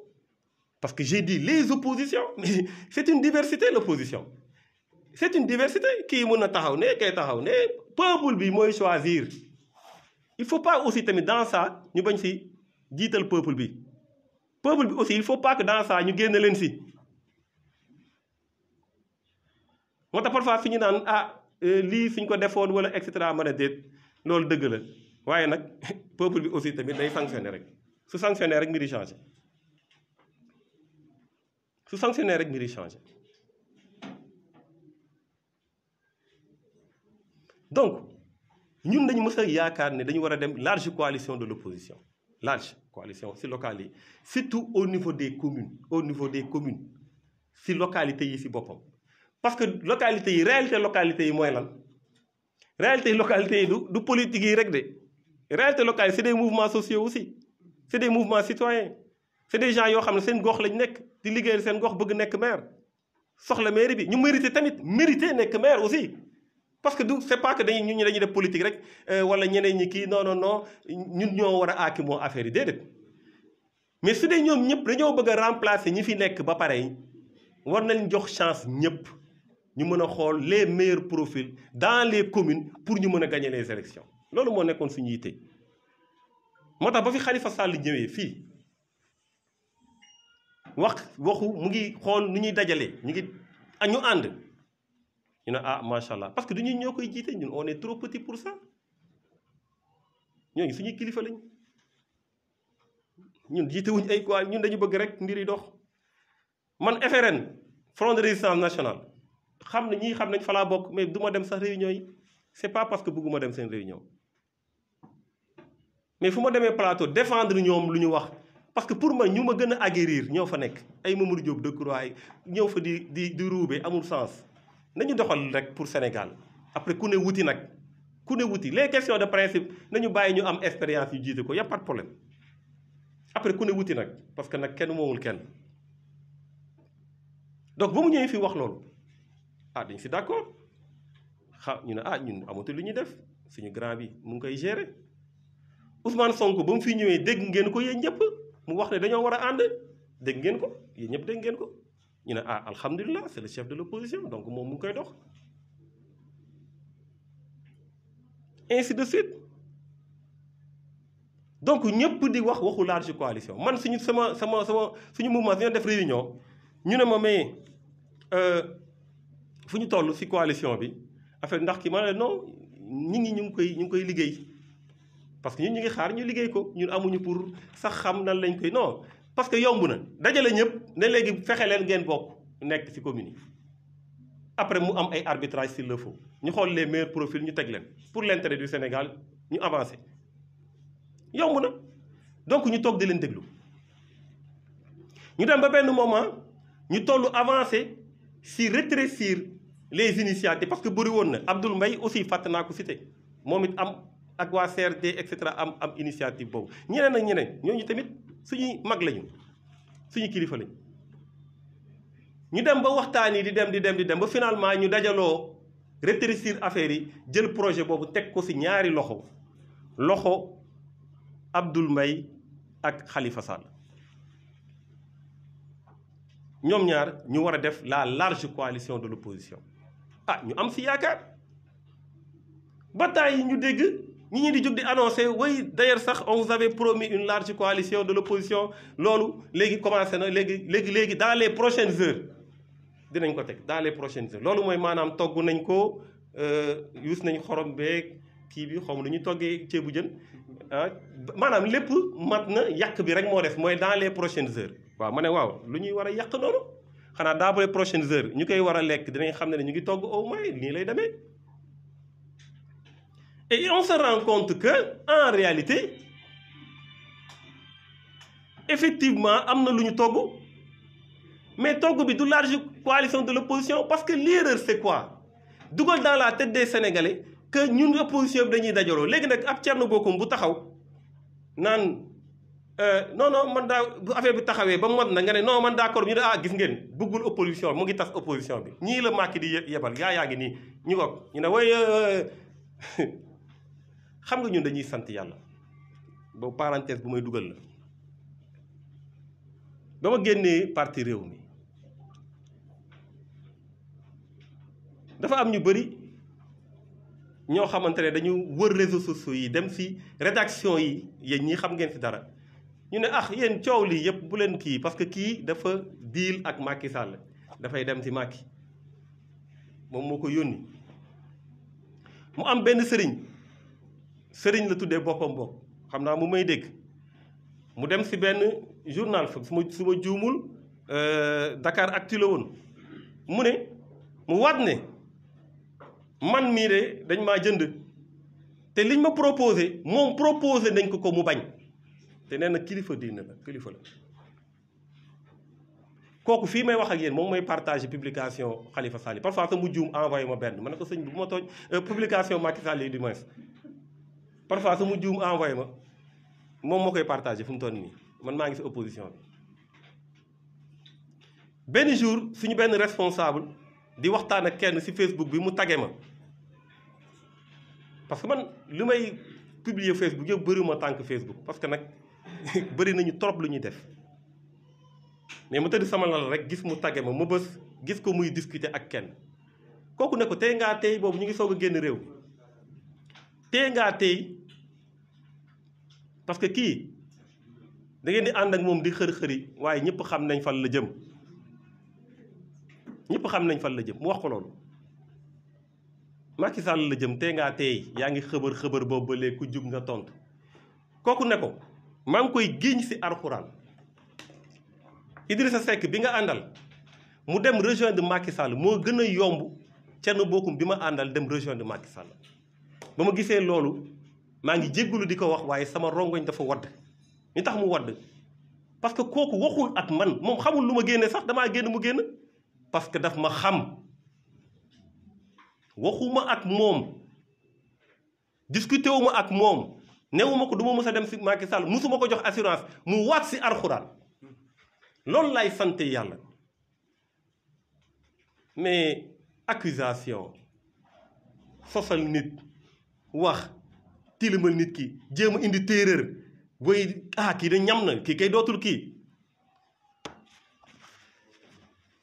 Speaker 2: parce que j'ai dit les oppositions mais c'est une diversité l'opposition c'est une diversité kii mën na taxaw ne kay taxaw ne peuple bi mooy choisir il faut pas aussi tamit dans ça ñu bañ si jiital peuple bi aussi il faut pas que dans ça ñu génn leen si moo tax parfois fi ñu naan lii fi ñu ko defoon wala et cetera mën a déet loolu dëgg la waaye nag peuple bi aussi tamit day sanctionner rek su sanctionner rek mbir yi changé su sanctionner rek mbir yi changé donc ñun dañu mës a yaakaar ne dañu war a dem large coalition de l'opposition large coalition si locales yi surtout au niveau des communes si localités yi si boppam parce que localités yi réalité localités yi mooy lan réalité localités yi du politique yi rek de réalité locale c'est des mouvements sociaux aussi c'est des mouvements citoyens c'est des gens yoo xam ne seen gox lañ nekk di liggéeyal seen gox bëgg nekk maire soxla mairie bi ñu mérité nekk maire aussi parce que c'est pas que dañuy def politique rek wala ñeneen ñi kii non ñun ñoo war a aaki moo affaire yi déedéet mais su dee ñoom ñëpp dañoo bëgg a remplacer ñi fi nekk ba pare war nañ jox chance ñëpp ñu mën a xool les meilleurs profils dans les communes pour ñu mën a gagner les élections loolu moo nekkoon suñu yitte moo tax ba fi Khalifa Sall ñëwee fii waxu mu ngi xool nu ñuy dajalee ñu ànd ñu ne macha allah parce que du ñun ñoo koy jiite ñun on est trop petit pour ça ñooñu suñuy kilifa lañ ñun jiite wuñ ay quoi ñun dañu bëgg rek mbir yi dox man FRN Front de Résistance Nationale xam nañ fa laa bokk mais du ma dem sax réunion yi c'est pas parce que bëgguma dem seen réunion mais fu ma demee plateau défendre ñoom lu ñu wax parce que pour man ñu ma gën a aguerrir ñoo fa nekk ay Mamadou Diop Decroix ñëw fa di ruube amul sens nañu doxal rek pour Sénégal après ku ne wuti les questions de principe nañu bàyyi ñu am expérience yu jiite ko y a pas de problème après ku ne wuti nag parce que nag kenn moomul kenn donc ba mu ñëwee fi wax loolu dañ si d'accord ñu ne ñun amatul lu ñuy def suñu grand bi mu ngi koy gérer Ousmane Sonko ba mu fi ñëwee dégg ngeen ko yéen ñëpp mu wax ne dañoo war a ànd dégg ngeen ko yéen ñëpp dégg ngeen ko ñu ne alhamdulilah c'est le chef de l'opposition donc moom mu ngi koy dox ainsi de suite donc ñëpp di wax waxu large coalition man suñu suñu mouvement ñoo def réunion ñu ne ma mais fu ñu toll ci coalition bi affaire ndax ki ma ne non nit ñi ñu ngi koy liggéey parce que ñun ñu ngi xaar ñu liggéey ko ñun amuñu pour sax xam nan lañ koy non parce que yomb na dajale ñëpp ne léegi fexe leen ngeen bokk nekk ci commune yi après mu am ay arbitrage s'il le faut ñu xool les meilleurs profils ñu teg leen pour l'intérêt du Sénégal ñu avancer yomb na donc ñu toog di leen déglu ñu dem ba benn moment ñu tollu avancer si rétrécir les initiatives parce que bëri woon na Abdoul Mbaye aussi fàtte naa ko cité moom it am ak waa CRD et cetera am initiative boobu ñeneen ak ñeneen ñooñu tamit suñuy mag lañu suñu kilifa lañu ñu dem ba waxtaan yi di dem ba finalement ñu dajaloo rétrécir affaire yi jël projet boobu teg ko ci ñaari loxo Abdoul Mbaye ak Khalifa Sall ñoom ñaar ñu war a def la large coalition de l'opposition ñu am ci yaakaar bataille yi ñu dégg ñi di jóg di annoncer oui d'ailleurs sax on vous avait promis une large coalition de l'opposition loolu léegi commencé na léegi dans les prochaines heures dinañ ko teg dans les prochaines heures loolu mooy maanaam togg nañ ko yuus nañ xorom beeg kii bi xaw ma lu ñu toggee ceebu jën maanaam lépp mat na yàq bi rek moo def mooy dans les prochaines heures waaw ma ne waaw lu ñuy war a yàq noonu xanaa dans les prochaines heures ñu koy war a lekk dinañ xam ne ñu ngi togg au moins nii lay demee et on se rend compte que en réalité effectivement am na lu ñu togg mais togg bi du large coalition de l'opposition parce que l'erreur c'est quoi dugal dans la tête des Sénégalais que ñun opposition bi dañuy dajaloo léegi nag ab Thierno Bocoum bu taxaw naan non man daa bu affaire bi taxawee ba mot na nga ne non man d'accord ñu ne gis ngeen bëggul opposition mu ngi tas opposition bi ñii la Macky di yebal yaa ngi nii ñu ko ñu ne way xam nga ñun dañuy sant yàlla boobu parenthèse bu may dugal la ba ma génnee parti réew mi dafa am ñu bëri ñoo xamante ne dañu wër réseaux sociaux yi dem ci rédaction yi yéen ñii xam ngeen ci dara ñu ne yéen coow lii yëpp bu leen kii parce que kii dafa deal ak Macky Sall dafay dem ci Macky moom moo ko yónni mu am benn sëriñ la tuddee boppam bokk xam naa mu may dégg mu dem ci benn journal fa su ma juumul Dakar Actu la woon mu ne mu waat ne man mii de dañ maa jënd te liñ ma proposé moom proposé nañ ko mu bañ te nee na kilifa diine la kilifa la kooku fii may wax ak yéen moom mooy partager publication Khalifa Sall parfois sax mu juum envoyé ma benn ma ne ko sëñ bi bu ma tooñ publication Macky Sall yi du moins parfois sax mu juum envoyé ma moom moo koy partager fu mu toll nii man maa ngi ci opposition bi benn jour suñu benn responsable di waxtaan ak kenn ci Facebook bi mu tagge ma parce que man li may publier Facebook yëpp bëriwuma tànk Facebook parce que nag bëri nañu trop lu ñuy def mais mu tëdd sama lal rek gis mu tagge ma ma bës gis ko muy discuter ak kenn kooku ne ko tey ngaa tey boobu ñu ngi soog a génn réew tey ngaa tey parce que kii da ngeen di ànd ak moom di xër-xëri waaye ñëpp xam nañ fan la jëm ñëpp xam nañ fan la jëm mu wax ko loolu Macky Sall la jëm tey ngaa tey yaa ngi xëbër boobu ba léegi ku jug nga tontu kooku ne ko maa ngi koy giñ ci alxuraan Idrissa Seck bi nga àndal mu dem rejoindre Macky Sall moo gën a yomb Thierno Bocoum bi ma àndal dem rejoindre Macky Sall ba ma gisee loolu maa ngi jéggulu di ko wax waaye sama rongoñ dafa wadd ñu tax mu wadd parce que kooku waxul ak man moom xamul lu ma génne sax damaa génn mu génn parce que daf ma xam waxuma ak moom discuté wu ma ak moom newuma ko du ma mës a dem si Macky Sall musuma ko jox assurance mu waat si alxuraan loolu lay sante yàlla mais accusation sosal nit wax tilimal nit ki jéem a indi téeréer booy kii de ñam na kii kay dootul kii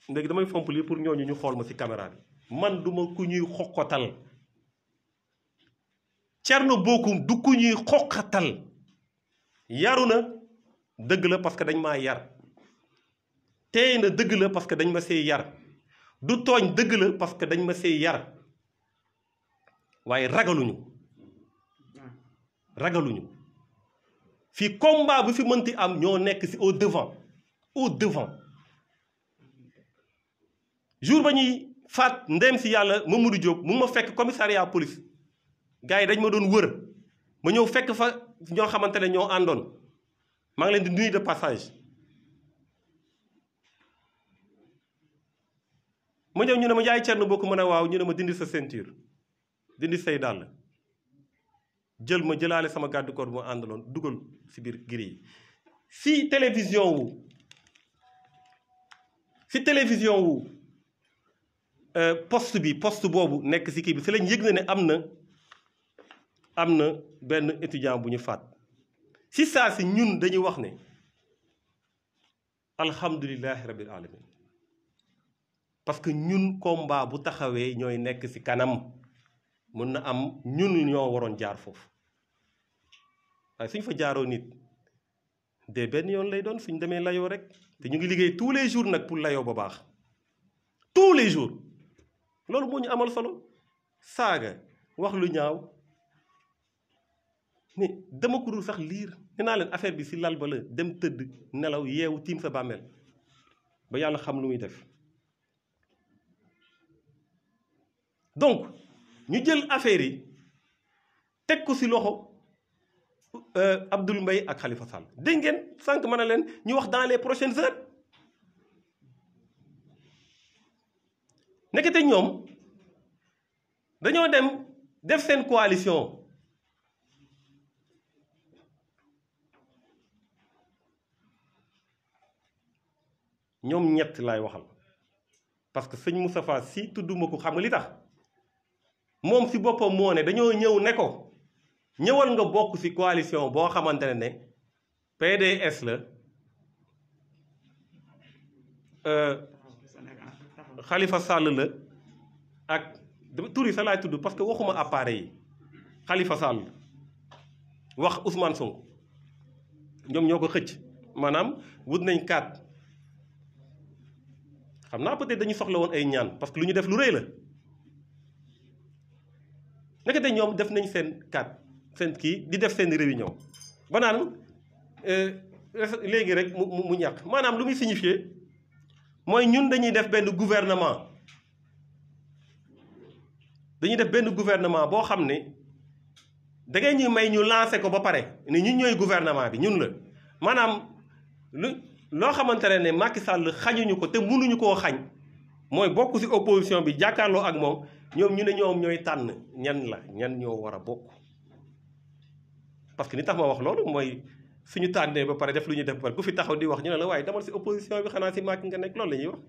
Speaker 2: léegi damay fomp lii pour ñooñu ñu xool ma ci caméra bi man duma ku ñuy xoqatal Thierno Bocoum du ku ñuy xoqatal yaru na dëgg la parce que dañ maa yar teey na dëgg la parce que dañ ma see yar du tooñ dëgg la parce que dañ ma see yar waaye ragaluñu fii combat bu fi mënti am ñoo nekk ci au devant jour ba ñuy faat ndem si yàlla Mamadou Diop mu ma fekk commissariat police gars yi dañ ma doon wër ma ñëw fekk fa ñoo xamante ne ñoo àndoon maa ngi leen di nuyu de passage ma ñëw ñu ne ma yaay Thierno Bocoum mën a waaw ñu ne ma dindi sa ceinture dindi say dàll jël ma jëlaale sama garde corps bu ma àndaloon dugal si biir giri yi si télévision wu poste boobu nekk si kii bi si lañ yëg na ne am na benn étudiant bu ñu faat si saa si ñun dañuy wax ne alhamdulilahi rabbil alamin parce que ñun combat bu taxawee ñooy nekk si kanam mën na am ñun ñoo waroon jaar foofu waaye suñ fa jaaroo nit de benn yoon lay doon suñ demee layoo rek te ñu ngi liggéey tous les jours nag pour layoo ba baax tous les jours loolu moo ñu amal solo saaga wax lu ñaaw mais dama ko dul sax liir nee naa leen affaire bi si lal ba la dem tëdd nelaw yeewu tiim sa bàmmeel ba yàlla xam lu muy def donc ñu jël affaire yi teg ko si loxo Abdoul Mbaye ak Khalifa Sall dégg ngeen sànq mën na leen ñu wax dans les prochaines heures nekkete ñoom dañoo dem def seen coalition ñoom ñett laay waxal parce que sëñ Moustapha Sy tudduma ko xam nga li tax moom si boppam moo ne dañoo ñëw ne ko ñëwal nga bokk ci coalition boo xamante ne PDS la Khalifa Sall la ak tur yi sa laay tudd parce que waxuma appareil yi Khalifa Sall wax Ousmane Sonko ñoom ñoo ko xëcc maanaam wut nañ 4 xam naa peut-être dañu soxla woon ay ñaan parce que lu ñu def lu rëy la nekkate ñoom def nañ seen 4 seen kii di def seen réunion ba naan léegi rek mu ñàkk maanaam lu muy signifier mooy ñun dañuy def benn gouvernement boo xam ne da ngay ñuy may ñu lancer ko ba pare ni ñun ñooy gouvernement bi ñun la maanaam loo xamante ne Macky Sall xañuñu ko te mënuñu koo xañ mooy bokk ci opposition bi jàkkaarloo ak moom ñoom ñu ne ñoom ñooy tànn ñan ñoo war a bokk parce que ni tax ma wax loolu mooy suñu tànnee ba pare def lu ñuy def ba pare ku fi taxaw di wax ñu ne la waaye demal ci opposition bi xanaa ci Macky nga nekk loolu la ñuy wax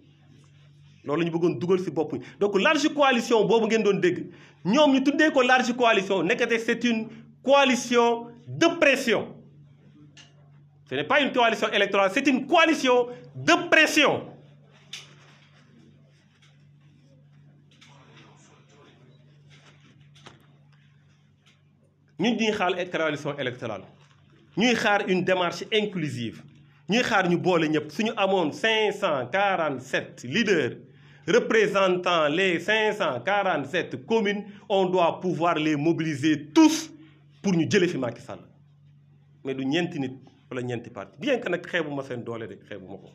Speaker 2: loolu la ñu bëggoon dugal ci bopp donc large coalition boobu ngeen doon dégg ñoom ñu tuddee ko large coalition nekkate c'est une coalition de pression ce n'est pas une coalition électorale c'est une coalition de pression ñun ñuy xaar coalition électorale ñuy xaar une démarche inclusive ñuy xaar ñu boole ñëpp suñu amoon 547 leaders représentant les 547 communes on doit pouvoir les mobiliser tous pour ñu jële fi Macky Sall mais du ñeenti nit wala ñeenti parti bien que nag xeebu ma seen doole de xeebu ma ko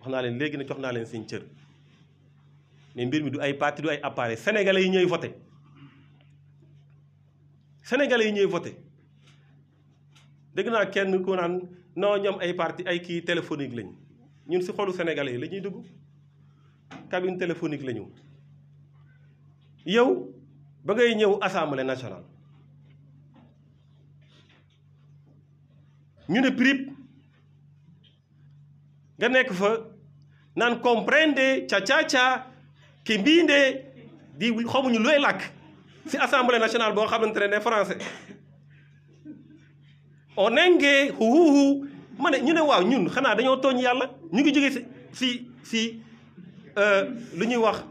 Speaker 2: wax naa leen léegi nag jox naa leen seen cër mais mbir mi du ay parti du ay appareil sénégalais yi ñooy voté dégg naa kenn ku naan non ñoom ay parti ay kii téléphonique lañu ñun ci xolu sénégalais yi la ñuy dugg cabine téléphonique la ñu yow ba ngay ñëw assemblée nationale ñu ne prip nga nekk fa naan comprende cha ki mbiinde di xamuñu looy làkk si assemblée nationale boo xamante ne français on engee huhuhu ma ne ñu ne waaw ñun xanaa dañoo tooñ yàlla ñu ngi jógee si lu ñuy wax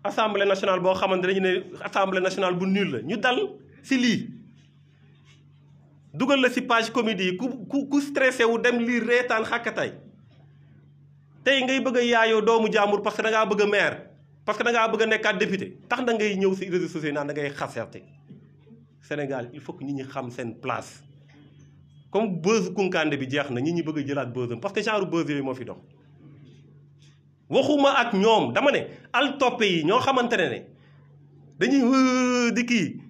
Speaker 2: assemblée nationale boo xamante dañu ne assemblée nationale bu nul la ñu dal si lii dugal la si page comédie yi ku stressé wu dem lii reetaan xàkkatay tey ngay bëgg a yaayoo doomu jàmbur parce que da ngaa bëgg a maire parce que da ngaa bëgg a nekkaat député tax na ngay ñëw si réseaux sociaux naan da ngay xaserte Sénégal il faut que nit ñi xam seen place comme buzz Kunkandé bi jeex na nit ñi bëgg a jëlaat buzzam parce que genre buzz yooyu moo fi dox waxuma ak ñoom dama ne al toppe yi ñoo xamante ne dañuy di kii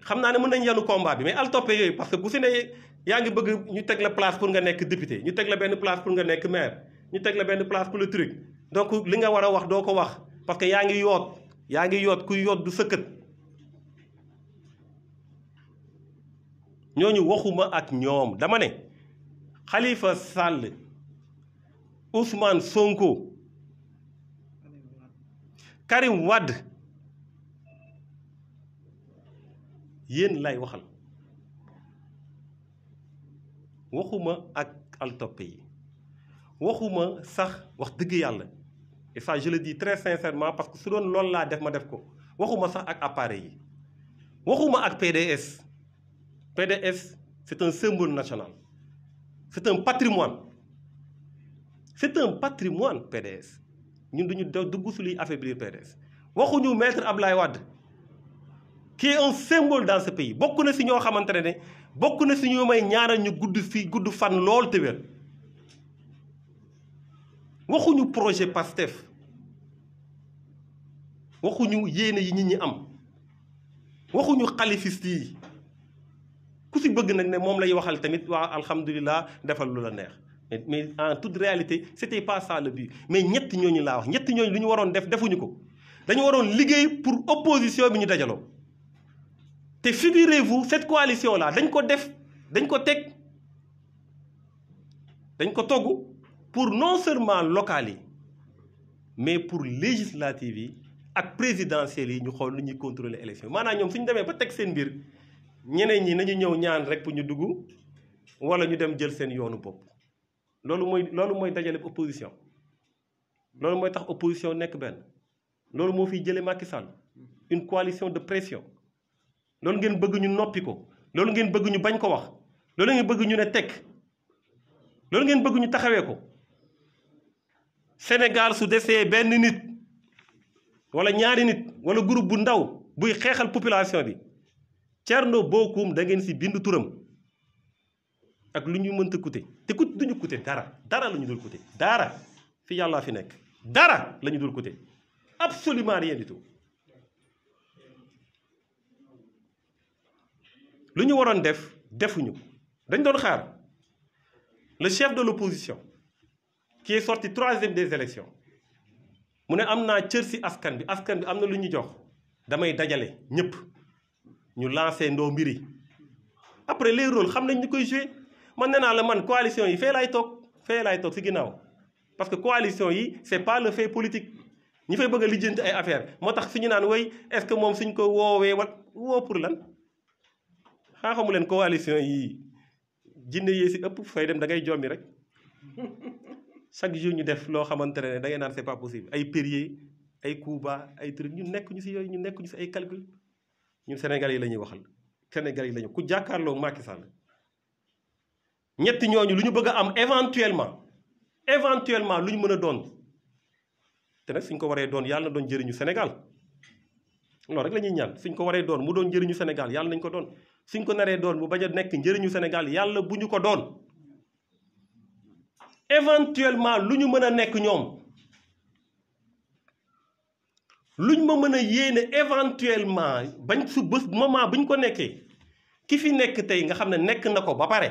Speaker 2: xam naa ne mën nañ yanu combat bi mais al toppe yooyu parce que bu si ne yaa ngi bëgg ñu teg la place pour nga nekk député ñu teg la benn place pour nga nekk maire ñu teg la benn place pour le truc donc li nga war a wax doo ko wax parce que yaa ngi yoot kuy yoot du sëkkët ñooñu waxuma ak ñoom dama ne Khalifa Sall Ousmane Sonko Karim Wade yéen lay waxal waxuma ak altoppe yi waxuma sax wax dëgg yàlla et ça je le dis très sincèrement parce que su doon loolu laa def ma def ko waxuma sax ak appareil yi waxuma ak PDS c'est un symbole national c'est un patrimoine PDS ñun duñu dugg su luy affaiblir PDS waxuñu maître Abdoulaye Wade qui est un symbole dans ce pays bokk na si ñoo xamante ne bokk na si ñoo may ñaanal ñu gudd fan lool te wér waxuñu projet PASTEF waxuñu yéene yi nit ñi am waxuñu xalifiste yi ku si bëgg nag ne moom lay waxal tamit waa alhamdulilah defal lu la neex mais en toute réalité c'était pas ça le but mais ñett ñooñu laa wax ñett ñooñu lu ñu waroon def defuñu ko dañu waroon liggéey pour opposition bi ñu dajaloo te figurez-vous cette coalition là dañ ko togg pour non seulement locales yi mais pour législatives yi ak présidentielles yi ñu xool nu ñuy contrôler élection maanaam ñoom suñu demee ba teg seen mbir ñeneen ñi nañu ñëw ñaan rek pour ñu dugg wala ñu dem jël seen yoonu bopp loolu mooy dajale opposition loolu mooy tax opposition nekk benn loolu moo fiy jëlee Macky Sall une coalition de pression loolu ngeen bëgg ñu noppi ko loolu ngeen bëgg ñu bañ ko wax loolu ngeen bëgg ñu ne tekk loolu ngeen bëgg ñu taxawee ko Sénégal su desee benn nit wala ñaari nit wala groupe bu ndaw buy xeexal population bi Thierno Bocoum da ngeen si bind turam ak lu ñu mënta coûter te duñu coûter dara la ñu dul coûter dara fi yàllaa fi nekk dara la ñu dul coûter absolument rien du tout lu ñu waroon def defuñu dañ doon xaar le chef de l'opposition qui est sorti 3e des élections mu ne am naa cër si askan bi am na lu ñu jox damay dajale ñëpp ñu lancé ndoo mbiri après les rôles xam nañ ñu koy joué man nee naa la man coalition yi fee laay toog si ginnaaw parce que coalition yi c'est pas le fait politique ñi fay bëgg a lijjanti ay affaire moo tax suñu naan way est-ce que moom suñ ko woowee woo pour lan xamu leen coalition yi jinne yee si ëpp fay dem da ngay jommi rek chaque jour ñu def loo xamante ne da ngay naan c'est pas possible ay périer ay Cuba ay truc ñu nekk ñu si yooyu ñu nekk ñu si ay calcul ñun Sénégal yi la ñuy waxal Sénégal yi la ñu ku jàkkaarloo Macky Sall ñetti ñooñu lu ñu bëgg a am éventuellement lu ñu mën a doon te nag suñ ko waree doon yàlla na doon njëriñu Sénégal loolu rek la ñuy ñaan suñ ko waree doon mu doon njëriñu Sénégal yàlla nañ ko doon suñ ko naree doon mu bañ a nekk njëriñu Sénégal yàlla bu ñu ko doon éventuellement lu ñu mën a nekk ñoom luñ ma mën a yéene éventuellement bañ su bés moment buñ ko nekkee ki fi nekk tey nga xam ne nekk na ko ba pare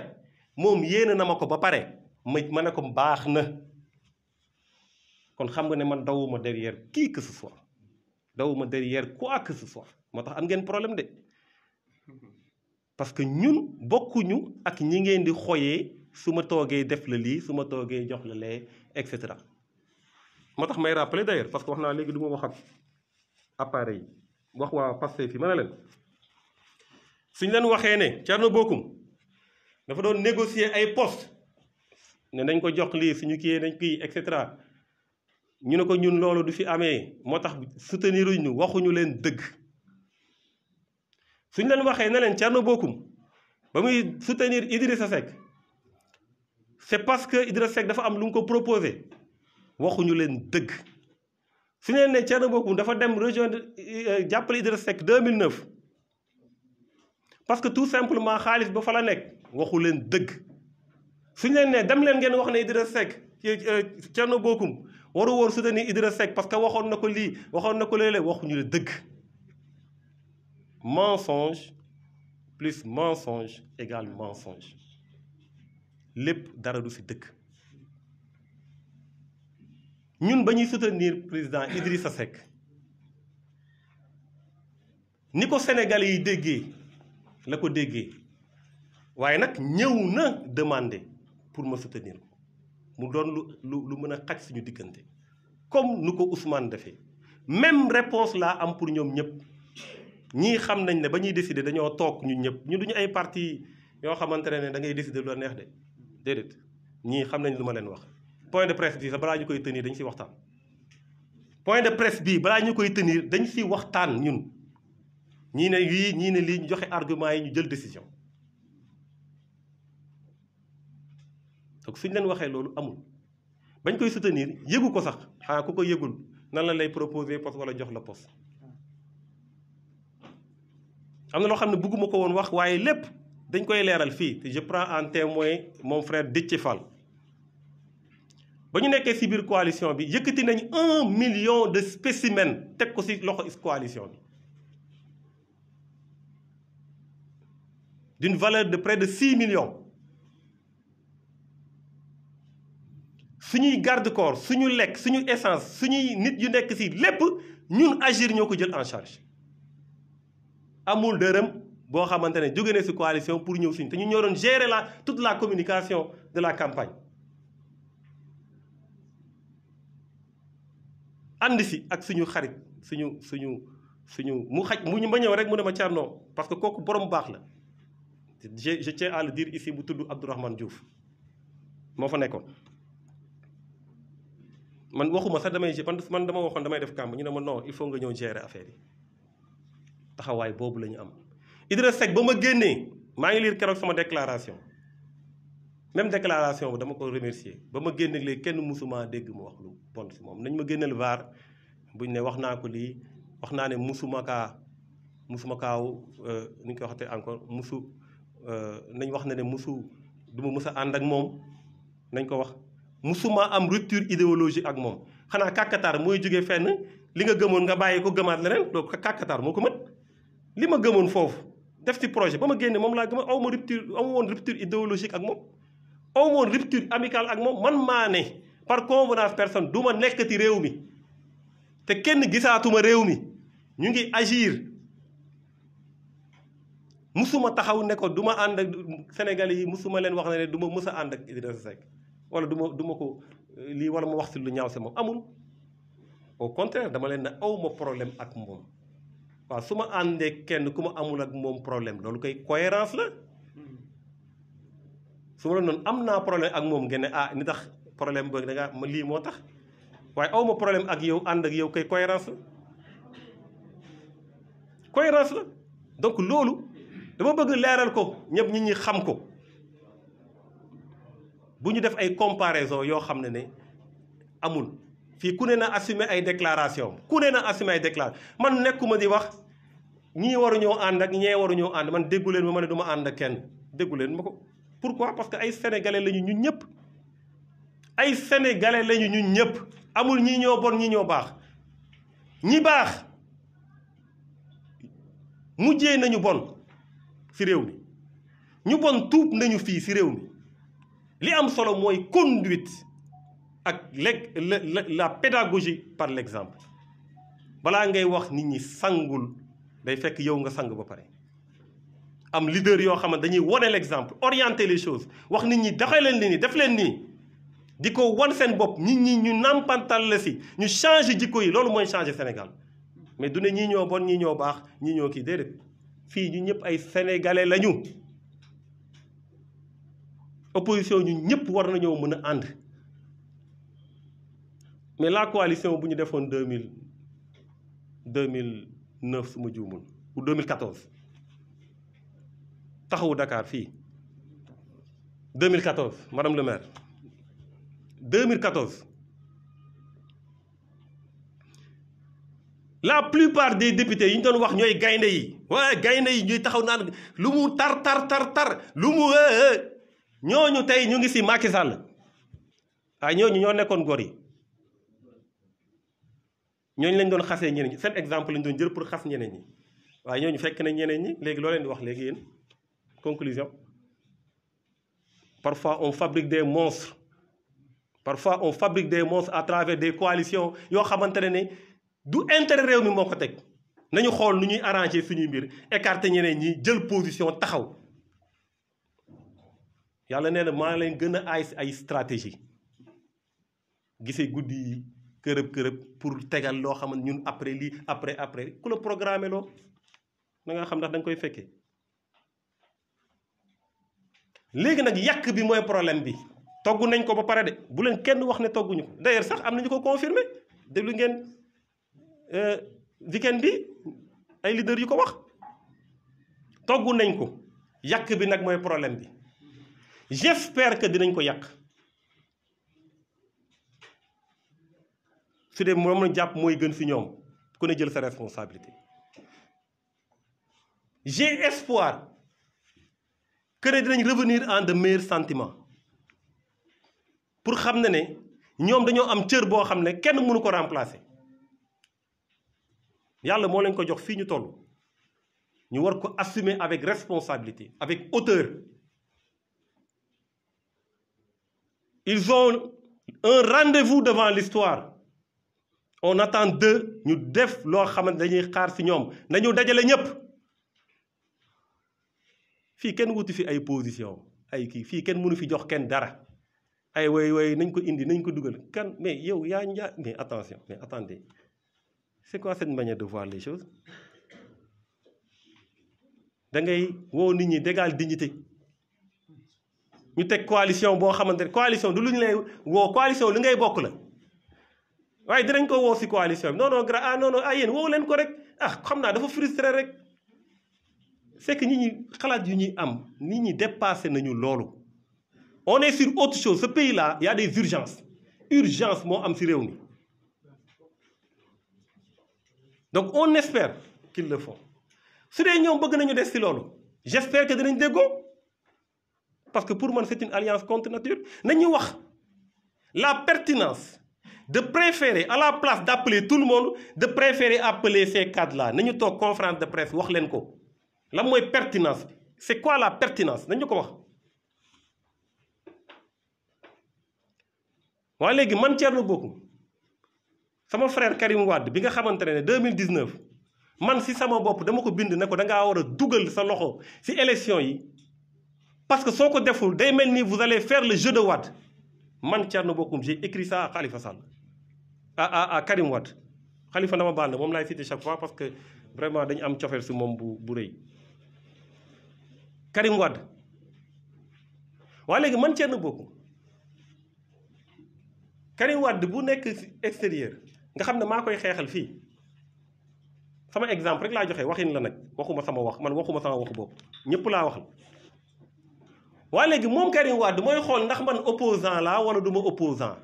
Speaker 2: moom yéene na ma ko ba pare ma ne ko baax na kon xam nga ne man dawuma derrière qui que ce soit dawuma derrière quoi que ce soit moo tax am ngeen problème de parce que ñun bokkuñu ak ñi ngeen di xoyee su ma toogee def la lii su ma toogee jox la lee et cetera. moo tax may rappeler d'ailleurs parce que wax naa léegi du ma wax ak appareil yi wax waa Pastef fi ma ne leen suñ leen waxee ne Thierno Bocoum dafa doon négocier ay poste ne nañ ko jox lii suñu kii nañ kii et cetera ñu ne ko ñun loolu du fi amee moo tax soutenir ñu waxuñu leen dëgg suñ leen waxee ne leen Thierno Bocoum ba muy soutenir Idrissa Seck c'est parce que Idrissa Seck dafa am lu mu ko proposé waxuñu leen dëgg su leen ne Thierno Bocoum dafa dem rejoindre jàppale Idrissa Seck 2009 parce que tout simplement xaalis ba fa la nekk waxu leen dëgg suñu leen ne dem leen ngeen wax ne Idrissa Seck Thierno Bocoum waru woon soutenir Idrissa Seck parce que waxoon na ko lii waxoon na ko léeg-léeg waxuñu leen dëgg mensonge plus mensonge égale mensonge lépp dara du ci dëgg ñun ba ñuy soutenir président Idrissa Seck ni ko Sénégalais yi déggee la ko déggee waaye nag ñëw na demander pour ma soutenir ko mu doon lu mën a xaj suñu diggante comme nu ko Ousmane defee même réponse laa am pour ñoom ñëpp ñii xam nañ ne ba ñuy décider dañoo toog ñun ñëpp ñu duñu ay parti yoo xamante ne da ngay décider lu la neex de déedéet ñii xam nañ lu ma leen wax point de presse bi sax balaa ñu koy tenir dañ ci waxtaan point de presse bii balaa ñu koy tenir dañ ci waxtaan ñun ñii ne lii ñii ne lii ñu joxe argument yi ñu jël décision donc suñ leen waxee loolu amul bañ koy soutenir yëgu ko sax xanaa ku ko yëgul nan la lay proposer poste wala jox la poste am na loo xam ne bëgguma ko woon wax waaye lépp dañ koy leeral fii te je prends en témoin mon frère Déthié Fall ba ñu nekkee ci biir coalition bi yëkkati nañ 1 million de spécimens teg ko ci loxo coalition bi d'une valeur de près de 6 millions suñuy garde-corps suñu lekk suñu essence suñuy nit yu nekk ci lépp ñun Agir ñoo ko jël en charge amul dërëm boo xamante ne jóge na ci coalition pour ñëw suñu te ñu ñoo doon gérer toute la communication de la campagne ànd ci ak suñu xarit suñu mu xaj mu ñu ma ñëw rek mu ne ma Thierno parce que kooku borom baax la je tiens à le dire ici bu tudd Abdourahmane Diouf moo fa nekkoon man waxuma sax man dama waxoon damay def kàmb ñu ne ma non il faut nga ñëw gérer affaire yi taxawaay boobu la ñu am Idrissa Seck ba ma génnee maa ngi lire keroog sama déclaration même déclaration bi dama ko remercier ba ma génne léegi kenn musuma dégg mu wax lu bon si moom nañ ma génneel vaar buñ ne wax naa ko lii wax naa ne musuma kaaw ni ñu koy waxatee encore nañ wax ne musu du ma mus a ànd ak moom nañ ko wax musuma am rupture idéologique ak moom xanaa kàkkataar mooy jógee fenn li nga gëmoon nga bàyyi ko gëmaat leneen donc kàkkataar moo ko mën li ma gëmoon foofu def ci projet ba ma génne moom laa gëma aw ma woon rupture idéologique ak moom aw ma woon rupture amicale ak moom man maa ne par convenance personne du ma nekkati réew mi te kenn gisaatuma réew mi ñu ngi Agir musuma taxaw ne ko du ma ànd ak Sénégalais yi musuma leen wax ne du ma mës a ànd ak Idrissa Seck wala du ma ko lii wala ma wax si lu ñaaw si moom amul au contraire dama leen ne aw ma problème ak moom waaw su ma àndee kenn ku ma amul ak moom problème loolu koy cohérence la su ma la noonu am naa problème ak moom ngeen ne ah ni tax problème boobu da nga lii moo tax waaye aw ma problème ak yow ànd ak yow koy cohérence la donc loolu dama bëgg leeral ko ñëpp nit ñi xam ko bu ñu def ay comparaison yoo xam ne amul fii ku ne na assumer ay déclaration man nekkuma di wax ñii waruñoo ànd ak ñee waruñoo ànd man déggu leen ma ne du ma ànd ak kenn déggu leen ma ko pourquoi parce que ay sénégalais lañu ñun ñëpp ay sénégalais lañu ñun ñëpp amul ñii ñoo bon ñii ñoo baax ñi baax mujjee nañu bon ci réew mi ñu bon tuub nañu fii ci réew mi li am solo mooy conduite ak la pédagogie par l'exemple balaa ngay wax nit ñi sangul day fekk yow nga sang ba pare am leader yoo xamante dañuy wone l'exemple orienter les choses wax nit ñi doxee leen nii def leen nii di ko wan seen bopp nit ñi ñu nampantal la si ñu changer jikko yi loolu mooy changer Sénégal mais du ne ñii ñoo bon ñii ñoo baax ñii ñoo kii déedéet fii ñu ñëpp ay sénégalais lañu opposition ñu ñëpp war nañoo mën a ànd mais la coalition bu ñu defoon 2009 su ma juumul ou 2014 taxawu Dakar fii 2014 madame le maire 2014 la plupart des députés yi ñu doon wax ñooy gaynde yi waaye gaynde yi ñuy taxaw naan lu mu tar lu mu ñooñu tey ñu ngi si Macky Sall waaye ñooñu ñoo nekkoon gor yi ñooñu lañ doon xasee ñeneen ñi seen exemple lañ doon jël pour xas ñeneen ñi waaye ñooñu fekk nañ ñeneen ñi léegi loo leen di wax léegi yéen conclusion parfois on fabrique des monstres à travers des coalitions yoo xamante ne du intérêt réew mi moo ko teg nañu xool nu ñuy arranger suñuy mbir écarter ñeneen ñi jël position taxaw yàlla nee na maa leen gën a ay stratégie gisee guddi yi kërëb pour tegal loo xam ne ñun après lii après ku la programmé loo na nga xam ndax da nga koy fekkee léegi nag yàq bi mooy problème bi togg nañ ko ba pare de bu leen kenn wax ne togguñu ko d'ailleurs sax am nañu ko confirmé déglu ngeen weekend bi ay leader yu ko wax togg nañ ko yàq bi nag mooy problème bi j'espère que dinañ ko yàq su dee moom la jàpp mooy gën si ñoom ku ne jël sa responsabilité j'ai espoir que ne dinañ revenir en de meilleurs sentiments pour xam ne ñoom dañoo am cër boo xam ne kenn mënu ko remplacer yàlla moo leen ko jox fii ñu toll ñu war ko assumer avec responsabilité avec hauteur. Ils ont un rendez-vous devant l'histoire on attend d'eux ñu def loo xamante dañuy xaar ci ñoom nañu dajale ñëpp fii kenn wuti fi ay position ay kii fii kenn mënu fi jox kenn dara ay way nañ ko indi nañ ko dugal kan mais yow yaa njaa mais attention mais attendez c'est quoi cette manière de voir les choses da ngay woo nit ñi d'égale dignité ñu teg coalition boo xamante ne coalition du lu ñu lay woo coalition li ngay bokk la waaye dinañ ko woo si coalition bi non yéen woo leen ko rek xam naa dafa frustré rek c'est que nit ñi xalaat yu ñuy am nit ñi dépassé nañu loolu on est sur autre chose ce pays là il y a des urgence moo am si réew mi donc on espère qu'ils le font su dee ñoom bëgg nañu des si loolu j'espère que dinañ déggoo parce que pour moi c'est une alliance contre nature nañu wax la pertinence de préférer à la place d'appeler tout le monde de préférer appeler ces cadres-là nañu toog conférence de presse wax leen ko lan mooy pertinence bi c'est quoi la pertinence nañu ko wax waaye léegi man Thierno Bocoum sama frère Karim Wade bi nga xamante ne 2019 man si sama bopp dama ko bind ne ko da ngaa war a dugal sa loxo si élection yi parce que soo ko deful day mel ni vous allez faire le jeu de Wade man Thierno Bocoum j'ai écrit ça à Khalifa Sall à Karim Wade Khalifa dama baal na moom laay cité chaque fois parce que vraiment dañu am cofeel si moom bu rëy Karim Wade waaye léegi man Thierno Bocoum Karim Wade bu nekk extérieur nga xam ne maa koy xeexal fii sama exemple rek laa joxe waxin la nag waxuma sama wax man waxuma sama waxu bopp ñëpp laa waxal waaye léegi moom Karim Wade mooy xool ndax man opposant laa wala du ma opposant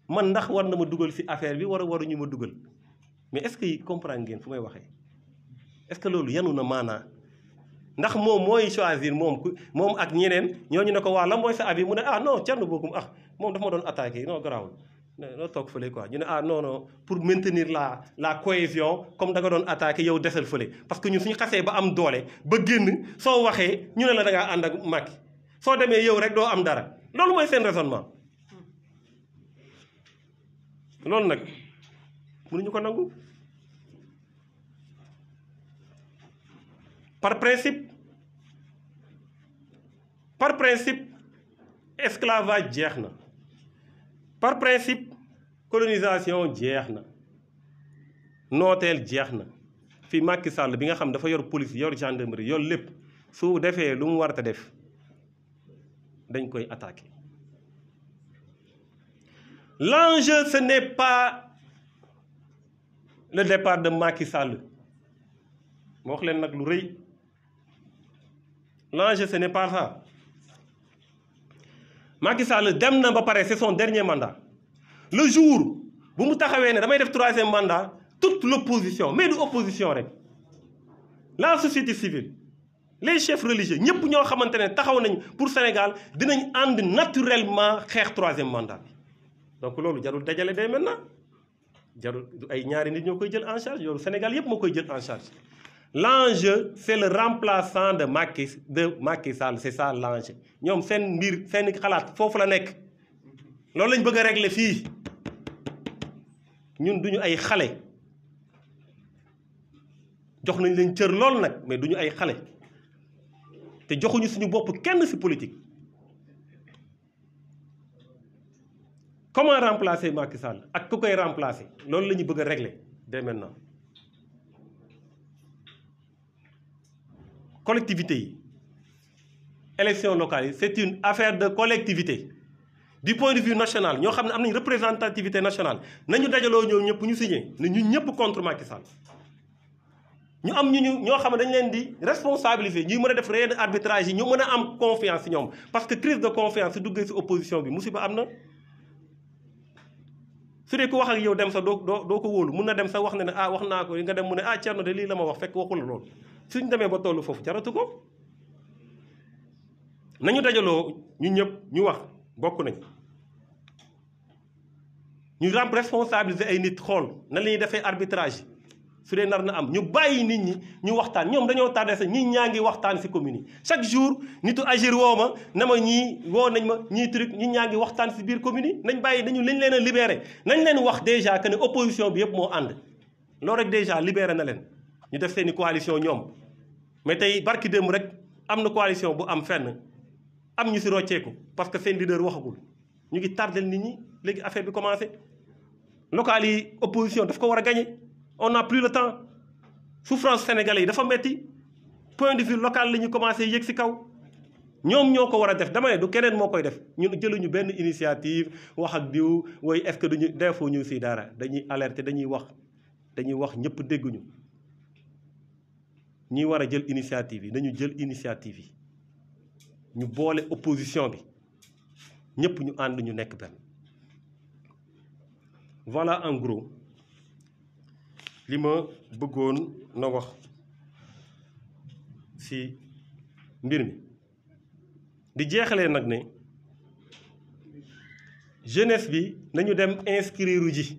Speaker 2: man ndax war na ma dugal ci affaire bi waruñu ma dugal mais est-ce que comprendre ngeen fu may waxee est-ce que loolu yanu na maanaa ndax moom mooy choisir moom ak ñeneen ñooñu ne ko waa la mooy sa avis mu ne non Thierno Bocoum moom dafa ma doon attaqué non garaawul noo toog fële quoi ñu ne non pour maintenir la cohésion comme da nga doon attaqué yow desal fële parce que ñun suñu xasee ba am doole ba génn soo waxee ñu ne la da ngaa ànd ak Macky soo demee yow rek doo am dara loolu mooy seen raisonnement loolu nag mënuñu ko nangu par principe par principe esclavage jeex na par principe colonisation jeex na nooteel jeex na fi Macky Sall bi nga xam dafa yor police yor gendarmerie yor lépp su defee lu mu war a def dañ koy attaquer. L'enjeu ce n'est pas le départ de Macky Sall ma wax leen nag lu rëy l'enjeu ce n'est pas ça. Macky Sall dem na ba pare c'est son dernier mandat le jour bu mu taxawee ne damay def 3e mandat toute l'opposition mais du opposition rek la société civile les chefs religieux ñëpp ñoo xamante ne taxaw nañ pour Sénégal dinañ ànd naturellement xeex 3e mandat bi donc loolu jarul dajale day maintenant jarul ay ñaari nit ñoo koy jël en charge loolu Sénégal yëpp moo koy jël en charge. L'enjeu c'est le remplaçant de Macky Sall c'est ça l'enjeu ñoom seen mbir seen xalaat foofu la nekk loolu lañ bëgg a régler fii ñun duñu ay xale jox nañ leen cër lool nag mais duñu ay xale te joxuñu suñu bopp kenn ci politique. Comment remplacer Macky Sall ak ku koy remplacer loolu la ñu bëgg a régler dès maintenant. Collectivité yi élection locale yi c'est une affaire de collectivité du point de vue national ñoo xam ne am nañ représentativité nationale nañu dajaloo ñoom ñëpp ñu signé ne ñun ñëpp contre Macky Sall ñu am ñoo xam ne dañ leen di responsabiliser ñuy mën a def réel arbitrage yi ñu mën a am confiance ci ñoom parce que crise de confiance su duggee ci opposition bi musiba am na. su dee ko wax ak yow dem sa doo ko wóolu mun na dem sa wax ne ah wax naa ko nga dem mu ne ah Thierno de lii la ma wax fekk waxul loolu suñ demee ba tollu foofu jaratu ko nañu dajaloo ñu ñëpp ñu wax bokk nañ ñu responsabiliser ay nit xool na la ñuy defee arbitrage su dee nar na am ñu bàyyi nit ñi ñu waxtaan ñoom dañoo tardé sax ñii ñaa ngi waxtaan ci commune yi chaque jour nitu agir woo ma na ma ñii woo nañ ma ñii truc ñii ñaa ngi waxtaan ci biir commune yi nañ bàyyi nañ leen a libéré nañ leen wax déjà que ne opposition bi yëpp moo ànd loolu rek déjà libéré na leen ñu def seeni coalition ñoom mais tey barki démb rek am na coalition bu am fenn am ñu ci rocceeku parce que seen leader waxagul ñu ngi tardel nit ñi léegi affaire bi commencé local yi opposition daf ko war a gagner. On n'a plus le temps souffrance sénégalais yi dafa metti point de vue local la ñu commencé yëg ci kaw ñoom ñoo ko war a def dama ne du keneen moo koy def ñun jëluñu benn initiative wax ak diw woy est-ce que duñu defoo ñu ci dara dañuy alerter dañuy wax ñëpp dégguñu ñi war a jël initiative yi nañu jël initiative yi ñu boole opposition bi ñëpp ñu ànd ñu nekk benn voilà en gros li ma bëggoon na wax ci mbir mi di jeexalee nag ne jeunesse bi nañu dem inscrire ji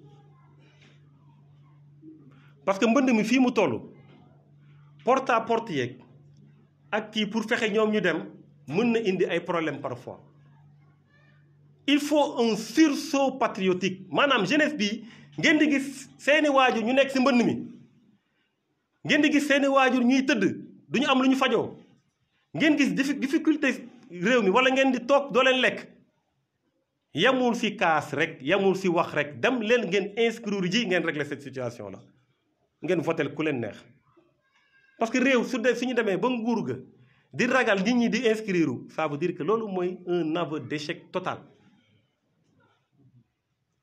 Speaker 2: parce que mbënd mi fii mu toll porte à porte yeeg ak kii pour fexe ñoom ñu dem mën na indi ay problème parfois il faut un sursaut patriotique maanaam jeunesse bi ngeen di gis seeni waajur ñu nekk ci mbënd mi ngeen di gis seeni waajur ñuy tëdd duñu am lu ñu fajoo ngeen gis difficulté réew mi walla ngeen di toog doo leen lekk yamul ci kaas rek yamul ci wax rek dem leen ngeen inscrire ji ngeen régler cette situation là ngeen votel ku leen neex parce que réew suñu demee ba nguur ga di ragal nit ñi di inscrire ça veut dire que loolu mooy un aveu d'échec total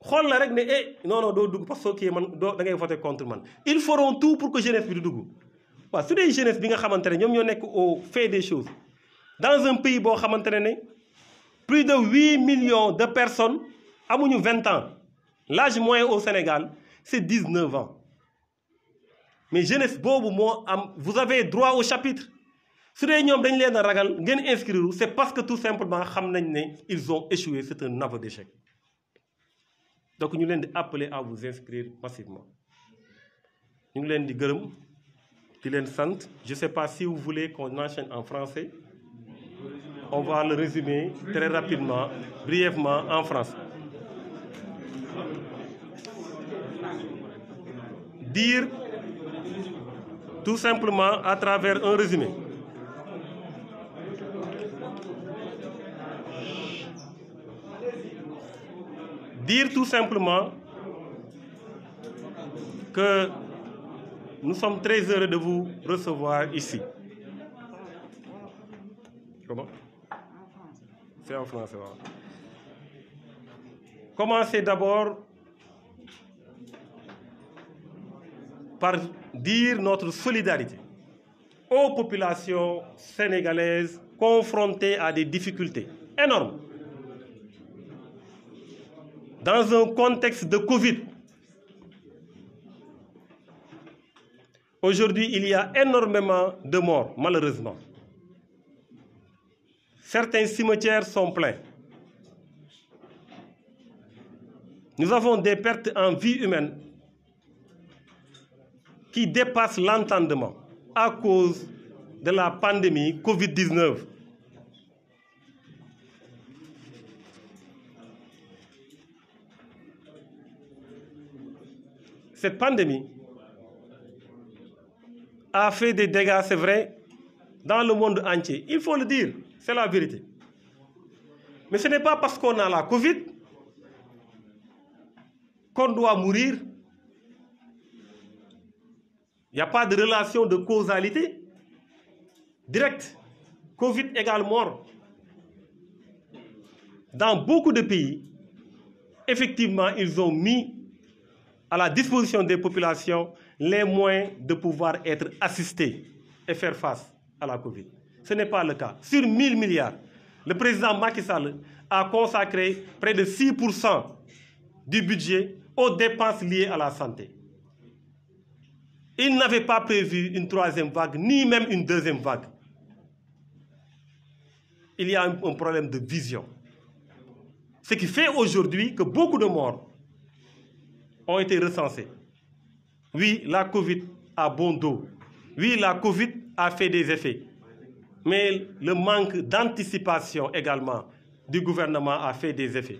Speaker 2: xool la rek ne non doo dugg parce que kii man da ngay voter contre man ils feront tout pour que jeunesse bi du dugg waaw su dee jeunesse bi nga xamante ne ñoom ñoo nekk au fait des choses dans un pays boo xamante ne plus de 8 millions de personnes amuñu 20 ans l'âge moyen au Sénégal c'est 19 ans mais jeunesse boobu moo am vous avez droit au chapitre su dee ñoom dañ leen a ragal ngeen inscrire c'est parce que tout simplement xam nañ ne ils ont échoué c'est un aveu d'échec donc ñu leen di appeler à vous inscrire massivement ñu ngi leen di gërëm di leen sant je sais pas si vous voulez qu'on enchaîne en français on va le résumer très rapidement brièvement en français. Dire tout simplement à travers un résumé dire tout simplement que nous sommes très heureux de vous recevoir ici. Comment? C'est en français. Voilà. Commencez d'abord par dire notre solidarité aux populations sénégalaises confrontées à des difficultés énormes. Dans un contexte de Covid, aujourd'hui, il y a énormément de morts, malheureusement. Certains cimetières sont pleins. Nous avons des pertes en vie humaine qui dépassent l'entendement à cause de la pandémie Covid-19. Cette pandémie a fait des dégâts, c'est vrai, dans le monde entier. Il faut le dire, c'est la vérité. Mais ce n'est pas parce qu'on a la Covid qu'on doit mourir. Il n'y a pas de relation de causalité directe. Covid égale mort. Dans beaucoup de pays, effectivement, ils ont mis à la disposition des populations les moyens de pouvoir être assistés et faire face à la Covid. Ce n'est pas le cas. Sur 1000 milliards, le président Macky Sall a consacré près de 6% du budget aux dépenses liées à la santé. Il n'avait pas prévu une troisième vague, ni même une deuxième vague. Il y a un problème de vision. Ce qui fait aujourd'hui que beaucoup de morts ont été recensés. Oui, la Covid a bon dos. Oui, la Covid a fait des effets. Mais le manque d'anticipation également du gouvernement a fait des effets.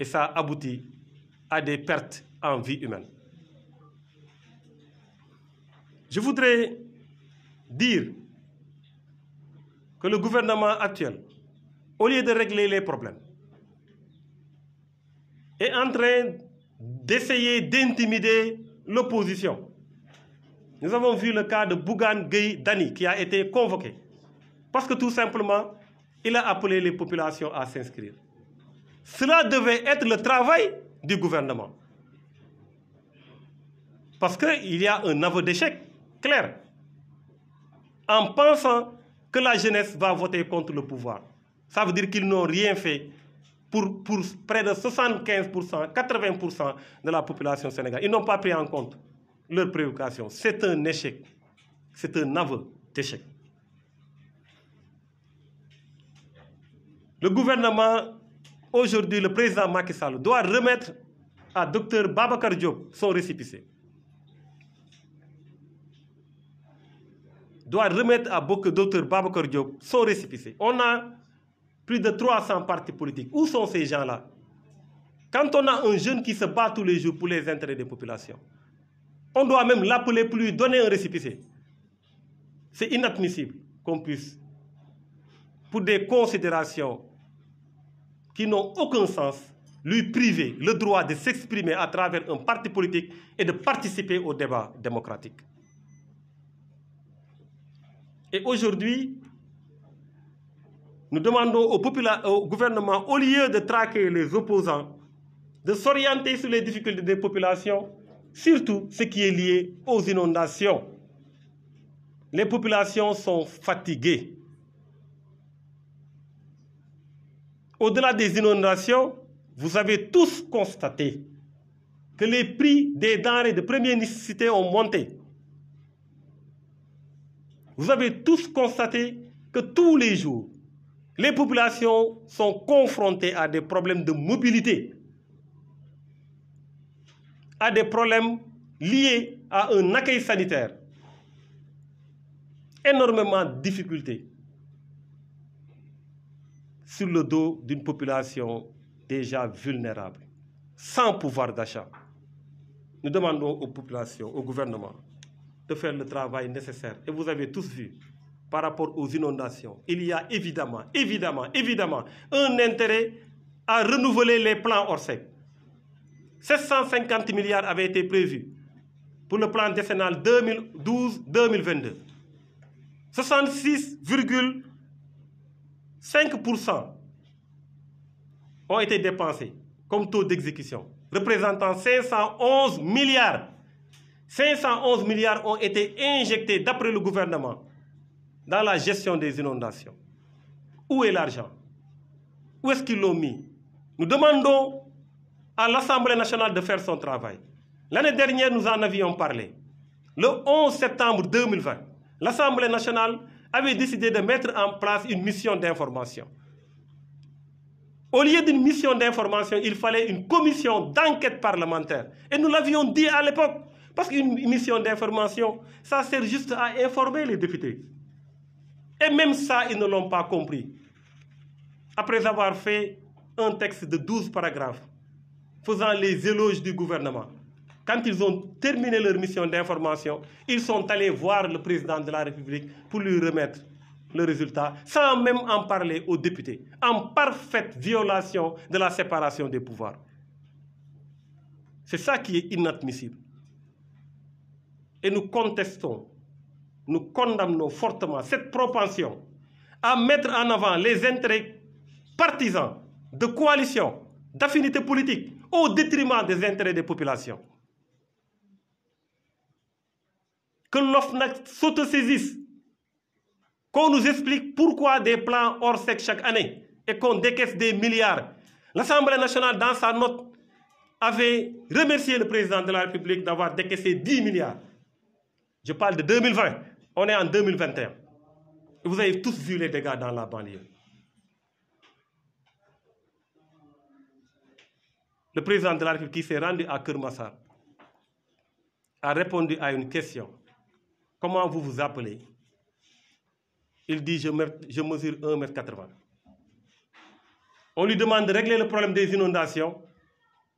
Speaker 2: Et ça aboutit à des pertes en vie humaine. Je voudrais dire que le gouvernement actuel, au lieu de régler les problèmes, est en train d'essayer d'intimider l'opposition. Nous avons vu le cas de Bougane Gueye Dany qui a été convoqué parce que tout simplement, il a appelé les populations à s'inscrire. Cela devait être le travail du gouvernement. Parce qu'il y a un aveu d'échec clair en pensant que la jeunesse va voter contre le pouvoir. Ça veut dire qu'ils n'ont rien fait pour près de 75%, 80% de la population sénégalaise. Ils n'ont pas pris en compte leurs préoccupations. C'est un échec. C'est un aveu d'échec. Le gouvernement, aujourd'hui, le président Macky Sall, doit remettre à Dr Babacar Diop son récépissé. Doit remettre à Dr Babacar Diop son récépissé. On a plus de 300 partis politiques. Où sont ces gens-là? Quand on a un jeune qui se bat tous les jours pour les intérêts des populations, on doit même l'appeler pour lui donner un récépissé. C'est inadmissible qu'on puisse, pour des considérations qui n'ont aucun sens, lui priver le droit de s'exprimer à travers un parti politique et de participer au débat démocratique. Et aujourd'hui, nous demandons au gouvernement, au lieu de traquer les opposants, de s'orienter sur les difficultés des populations, surtout ce qui est lié aux inondations. Les populations sont fatiguées. Au-delà des inondations, vous avez tous constaté que les prix des denrées de première nécessité ont monté. Vous avez tous constaté que tous les jours, les populations sont confrontées à des problèmes de mobilité, à des problèmes liés à un accueil sanitaire, énormément de difficultés sur le dos d'une population déjà vulnérable, sans pouvoir d'achat. Nous demandons aux populations, au gouvernement, de faire le travail nécessaire. Et vous avez tous vu, par rapport aux inondations, il y a évidemment un intérêt à renouveler les plans Orsec. 750 milliards avaient été prévus pour le plan décennal 2012-2022. 66,5% ont été dépensés comme taux d'exécution, représentant 511 milliards. 511 milliards ont été injectés, d'après le gouvernement, dans la gestion des inondations. Où est l'argent? Où est-ce qu'ils l'ont mis? Nous demandons à l'Assemblée nationale de faire son travail. L'année dernière, nous en avions parlé. Le 11 septembre 2020, l'Assemblée nationale avait décidé de mettre en place une mission d'information. Au lieu d'une mission d'information, il fallait une commission d'enquête parlementaire. Et nous l'avions dit à l'époque, parce qu'une mission d'information, ça sert juste à informer les députés. Et même ça, ils ne l'ont pas compris. Après avoir fait un texte de 12 paragraphes, faisant les éloges du gouvernement, quand ils ont terminé leur mission d'information, ils sont allés voir le président de la République pour lui remettre le résultat, sans même en parler aux députés, en parfaite violation de la séparation des pouvoirs. C'est ça qui est inadmissible. Et nous contestons, nous condamnons fortement cette propension à mettre en avant les intérêts partisans, de coalition, d'affinités politiques, au détriment des intérêts des populations. Que l'OFNAC s'autosaisisse, qu'on nous explique pourquoi des plans hors sec chaque année et qu'on décaisse des milliards. L'Assemblée nationale, dans sa note, avait remercié le président de la République d'avoir décaissé 10 milliards. Je parle de 2020, on est en 2021. Et vous avez tous vu les dégâts dans la banlieue. Le président de la République qui s'est rendu à Keur Massar a répondu à une question. Comment vous vous appelez? Il dit, je mesure 1,80 m. On lui demande de régler le problème des inondations.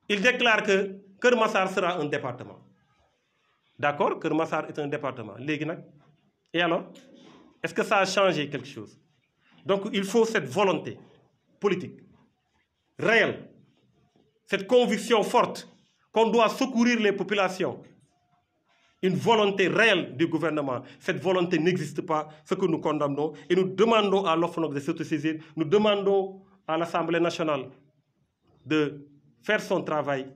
Speaker 2: Il déclare que Keur Massar sera un département. D'accord, Keur Massar est un département. Et alors, est-ce que ça a changé quelque chose? Donc il faut cette volonté politique, réelle, cette conviction forte qu'on doit secourir les populations. Une volonté réelle du gouvernement. Cette volonté n'existe pas, ce que nous condamnons. Et nous demandons à l'OFNAC de s'autosaisir. Nous demandons à l'Assemblée nationale de faire son travail,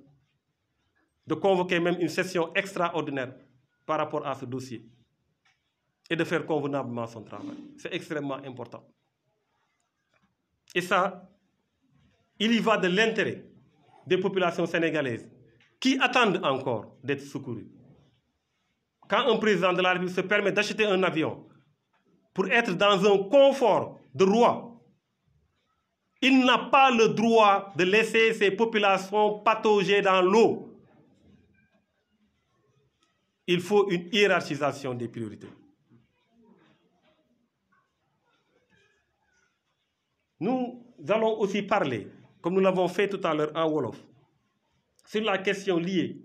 Speaker 2: de convoquer même une session extraordinaire par rapport à ce dossier et de faire convenablement son travail. C'est extrêmement important. Et ça, il y va de l'intérêt des populations sénégalaises qui attendent encore d'être secourues. Quand un président de la République se permet d'acheter un avion pour être dans un confort de roi, il n'a pas le droit de laisser ces populations patauger dans l'eau. Il faut une hiérarchisation des priorités. Nous allons aussi parler, comme nous l'avons fait tout à l'heure en Wolof, sur la question liée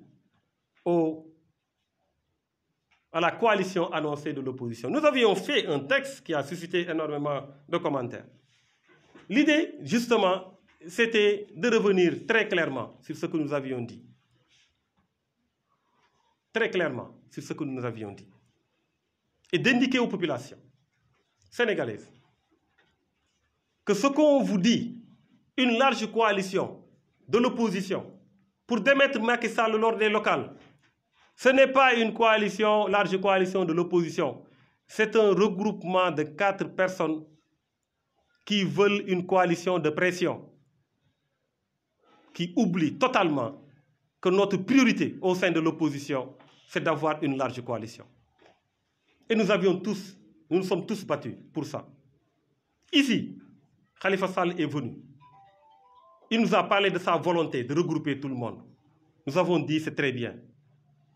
Speaker 2: à la coalition annoncée de l'opposition. Nous avions fait un texte qui a suscité énormément de commentaires. L'idée, justement, c'était de revenir très clairement sur ce que nous avions dit. Très clairement sur ce que nous avions dit. Et d'indiquer aux populations sénégalaises que ce qu'on vous dit, une large coalition de l'opposition pour démettre Macky Sall lors des locales, ce n'est pas une coalition, large coalition de l'opposition. C'est un regroupement de 4 personnes qui veulent une coalition de pression, qui oublient totalement que notre priorité au sein de l'opposition, c'est d'avoir une large coalition. Et nous nous sommes tous battus pour ça. Ici, Khalifa Sall est venu. Il nous a parlé de sa volonté de regrouper tout le monde. Nous avons dit c'est très bien.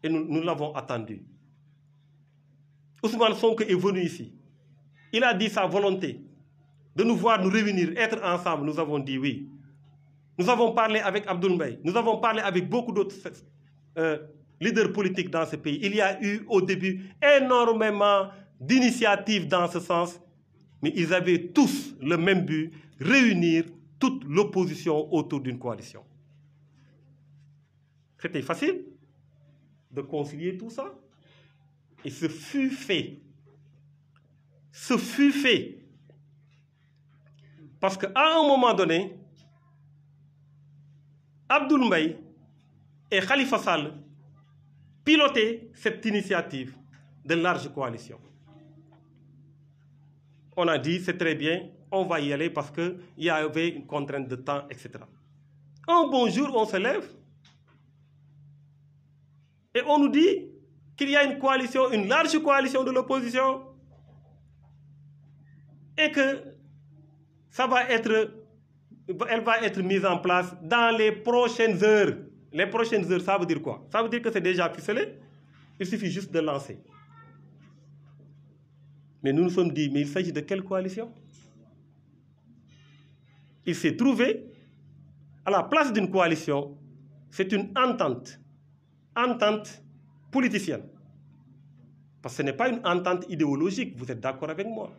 Speaker 2: Et nous l'avons attendu. Ousmane Sonko est venu ici. Il a dit sa volonté de nous voir nous réunir, être ensemble. Nous avons dit oui. Nous avons parlé avec Abdoul Mbaye. Nous avons parlé avec beaucoup d'autres leaders politiques dans ce pays. Il y a eu au début énormément d'initiatives dans ce sens, mais ils avaient tous le même but, réunir toute l'opposition autour d'une coalition. C'était facile de concilier tout ça. Et ce fut fait. Ce fut fait. Parce qu'à un moment donné, Abdoul Mbaye et Khalifa Sall pilotaient cette initiative de large coalition. On a dit, c'est très bien, on va y aller parce qu'il y avait une contrainte de temps, etc. Un bon jour, on se lève et on nous dit qu'il y a une coalition, une large coalition de l'opposition et que elle va être mise en place dans les prochaines heures. Les prochaines heures, ça veut dire quoi? Ça veut dire que c'est déjà ficelé. Il suffit juste de lancer. Mais nous nous sommes dit, mais il s'agit de quelle coalition? Il s'est trouvé, à la place d'une coalition, c'est une entente politicienne. Parce que ce n'est pas une entente idéologique, vous êtes d'accord avec moi?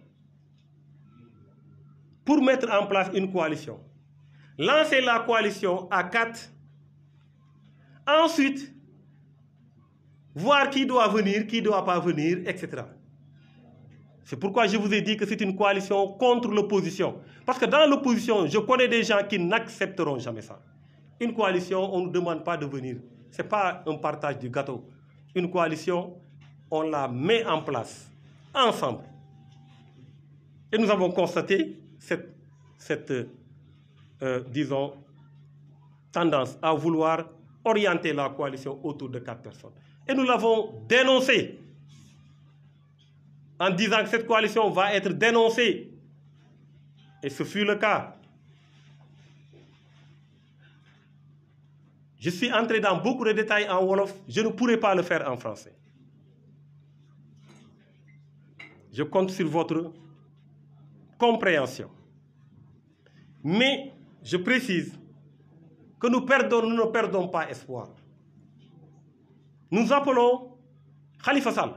Speaker 2: Pour mettre en place une coalition, lancer la coalition à 4, ensuite, voir qui doit venir, qui ne doit pas venir, etc. C'est pourquoi je vous ai dit que c'est une coalition contre l'opposition. Parce que dans l'opposition, je connais des gens qui n'accepteront jamais ça. Une coalition, on ne nous demande pas de venir. Ce n'est pas un partage du gâteau. Une coalition, on la met en place, ensemble. Et nous avons constaté cette disons, tendance à vouloir orienter la coalition autour de 4 personnes. Et nous l'avons dénoncé en disant que cette coalition va être dénoncée. Et ce fut le cas. Je suis entré dans beaucoup de détails en Wolof, je ne pourrai pas le faire en français. Je compte sur votre compréhension. Mais je précise que nous ne perdons pas espoir. Nous appelons Khalifa Sall,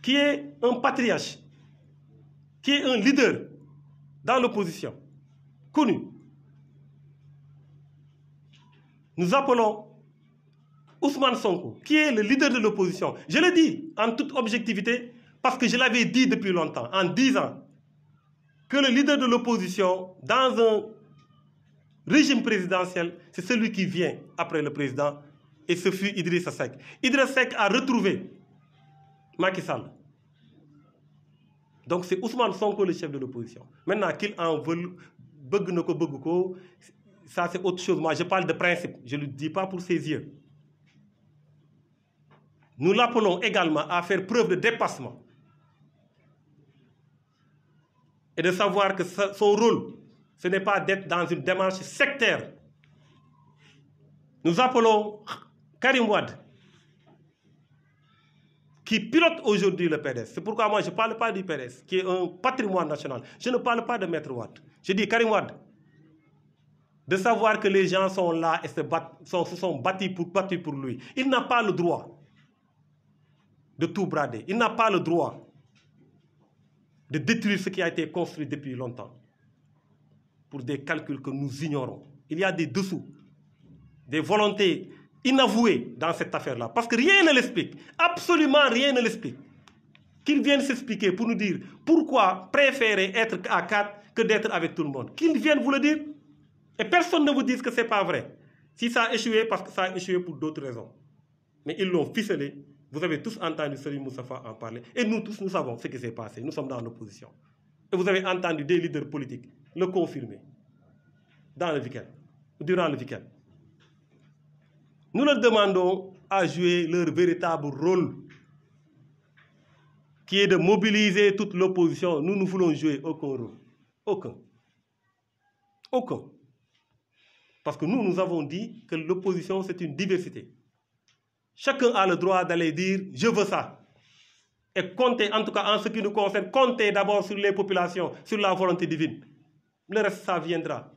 Speaker 2: qui est un patriarche, qui est un leader dans l'opposition, connu. Nous appelons Ousmane Sonko, qui est le leader de l'opposition. Je le dis en toute objectivité, parce que je l'avais dit depuis longtemps, en 10 ans, que le leader de l'opposition, dans un régime présidentiel, c'est celui qui vient après le président, et ce fut Idrissa Seck. Idrissa Seck a retrouvé Macky Sall. Donc c'est Ousmane Sonko le chef de l'opposition. Maintenant qu'il en veut, ça c'est autre chose. Moi je parle de principe, je ne le dis pas pour ses yeux. Nous l'appelons également à faire preuve de dépassement. Et de savoir que son rôle, ce n'est pas d'être dans une démarche sectaire. Nous appelons Karim Wade, qui pilote aujourd'hui le PDS. C'est pourquoi moi je ne parle pas du PDS, qui est un patrimoine national. Je ne parle pas de Maître Wade. Je dis Karim Wade. De savoir que les gens sont là et se sont battus pour lui. Il n'a pas le droit de tout brader. Il n'a pas le droit de détruire ce qui a été construit depuis longtemps pour des calculs que nous ignorons. Il y a des dessous, des volontés inavouées dans cette affaire-là. Parce que rien ne l'explique. Absolument rien ne l'explique. Qu'ils viennent s'expliquer pour nous dire pourquoi préférer être à 4 que d'être avec tout le monde. Qu'ils viennent vous le dire. Et personne ne vous dise que ce n'est pas vrai. Si ça a échoué, parce que ça a échoué pour d'autres raisons. Mais ils l'ont ficelé. Vous avez tous entendu Serigne Moustapha en parler. Et nous tous, nous savons ce qui s'est passé. Nous sommes dans l'opposition. Et vous avez entendu des leaders politiques le confirmer dans le week-end, durant le week-end. Nous leur demandons à jouer leur véritable rôle, qui est de mobiliser toute l'opposition. Nous ne voulons jouer aucun rôle. Aucun. Aucun. Parce que nous avons dit que l'opposition, c'est une diversité. Chacun a le droit d'aller dire « je veux ça ». Et compter, en tout cas en ce qui nous concerne, compter d'abord sur les populations, sur la volonté divine. Le reste, ça viendra.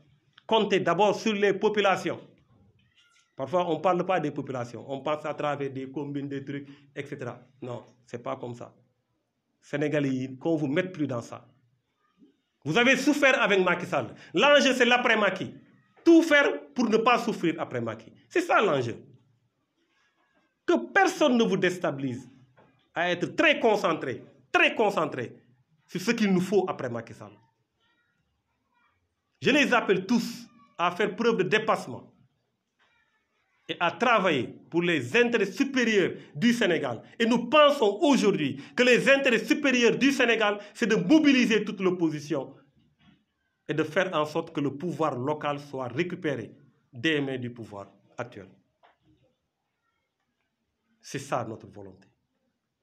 Speaker 2: Compter d'abord sur les populations. Parfois, on ne parle pas des populations. On passe à travers des combines, des trucs, etc. Non, ce n'est pas comme ça. Sénégalais, qu'on ne vous mette plus dans ça. Vous avez souffert avec Macky Sall. L'enjeu, c'est l'après-Macky. Tout faire pour ne pas souffrir après Macky. C'est ça l'enjeu. Que personne ne vous déstabilise à être très concentré sur ce qu'il nous faut après Macky Sall. Je les appelle tous à faire preuve de dépassement et à travailler pour les intérêts supérieurs du Sénégal. Et nous pensons aujourd'hui que les intérêts supérieurs du Sénégal, c'est de mobiliser toute l'opposition et de faire en sorte que le pouvoir local soit récupéré des mains du pouvoir actuel. C'est ça notre volonté.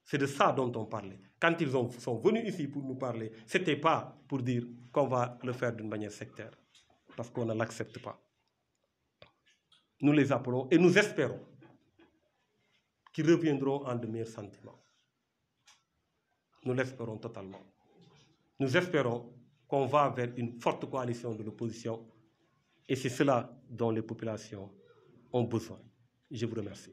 Speaker 2: C'est de ça dont on parlait. Quand ils sont venus ici pour nous parler, ce n'était pas pour dire qu'on va le faire d'une manière sectaire, parce qu'on ne l'accepte pas. Nous les appelons et nous espérons qu'ils reviendront en de meilleurs sentiments. Nous l'espérons totalement. Nous espérons qu'on va vers une forte coalition de l'opposition et c'est cela dont les populations ont besoin. Je vous remercie.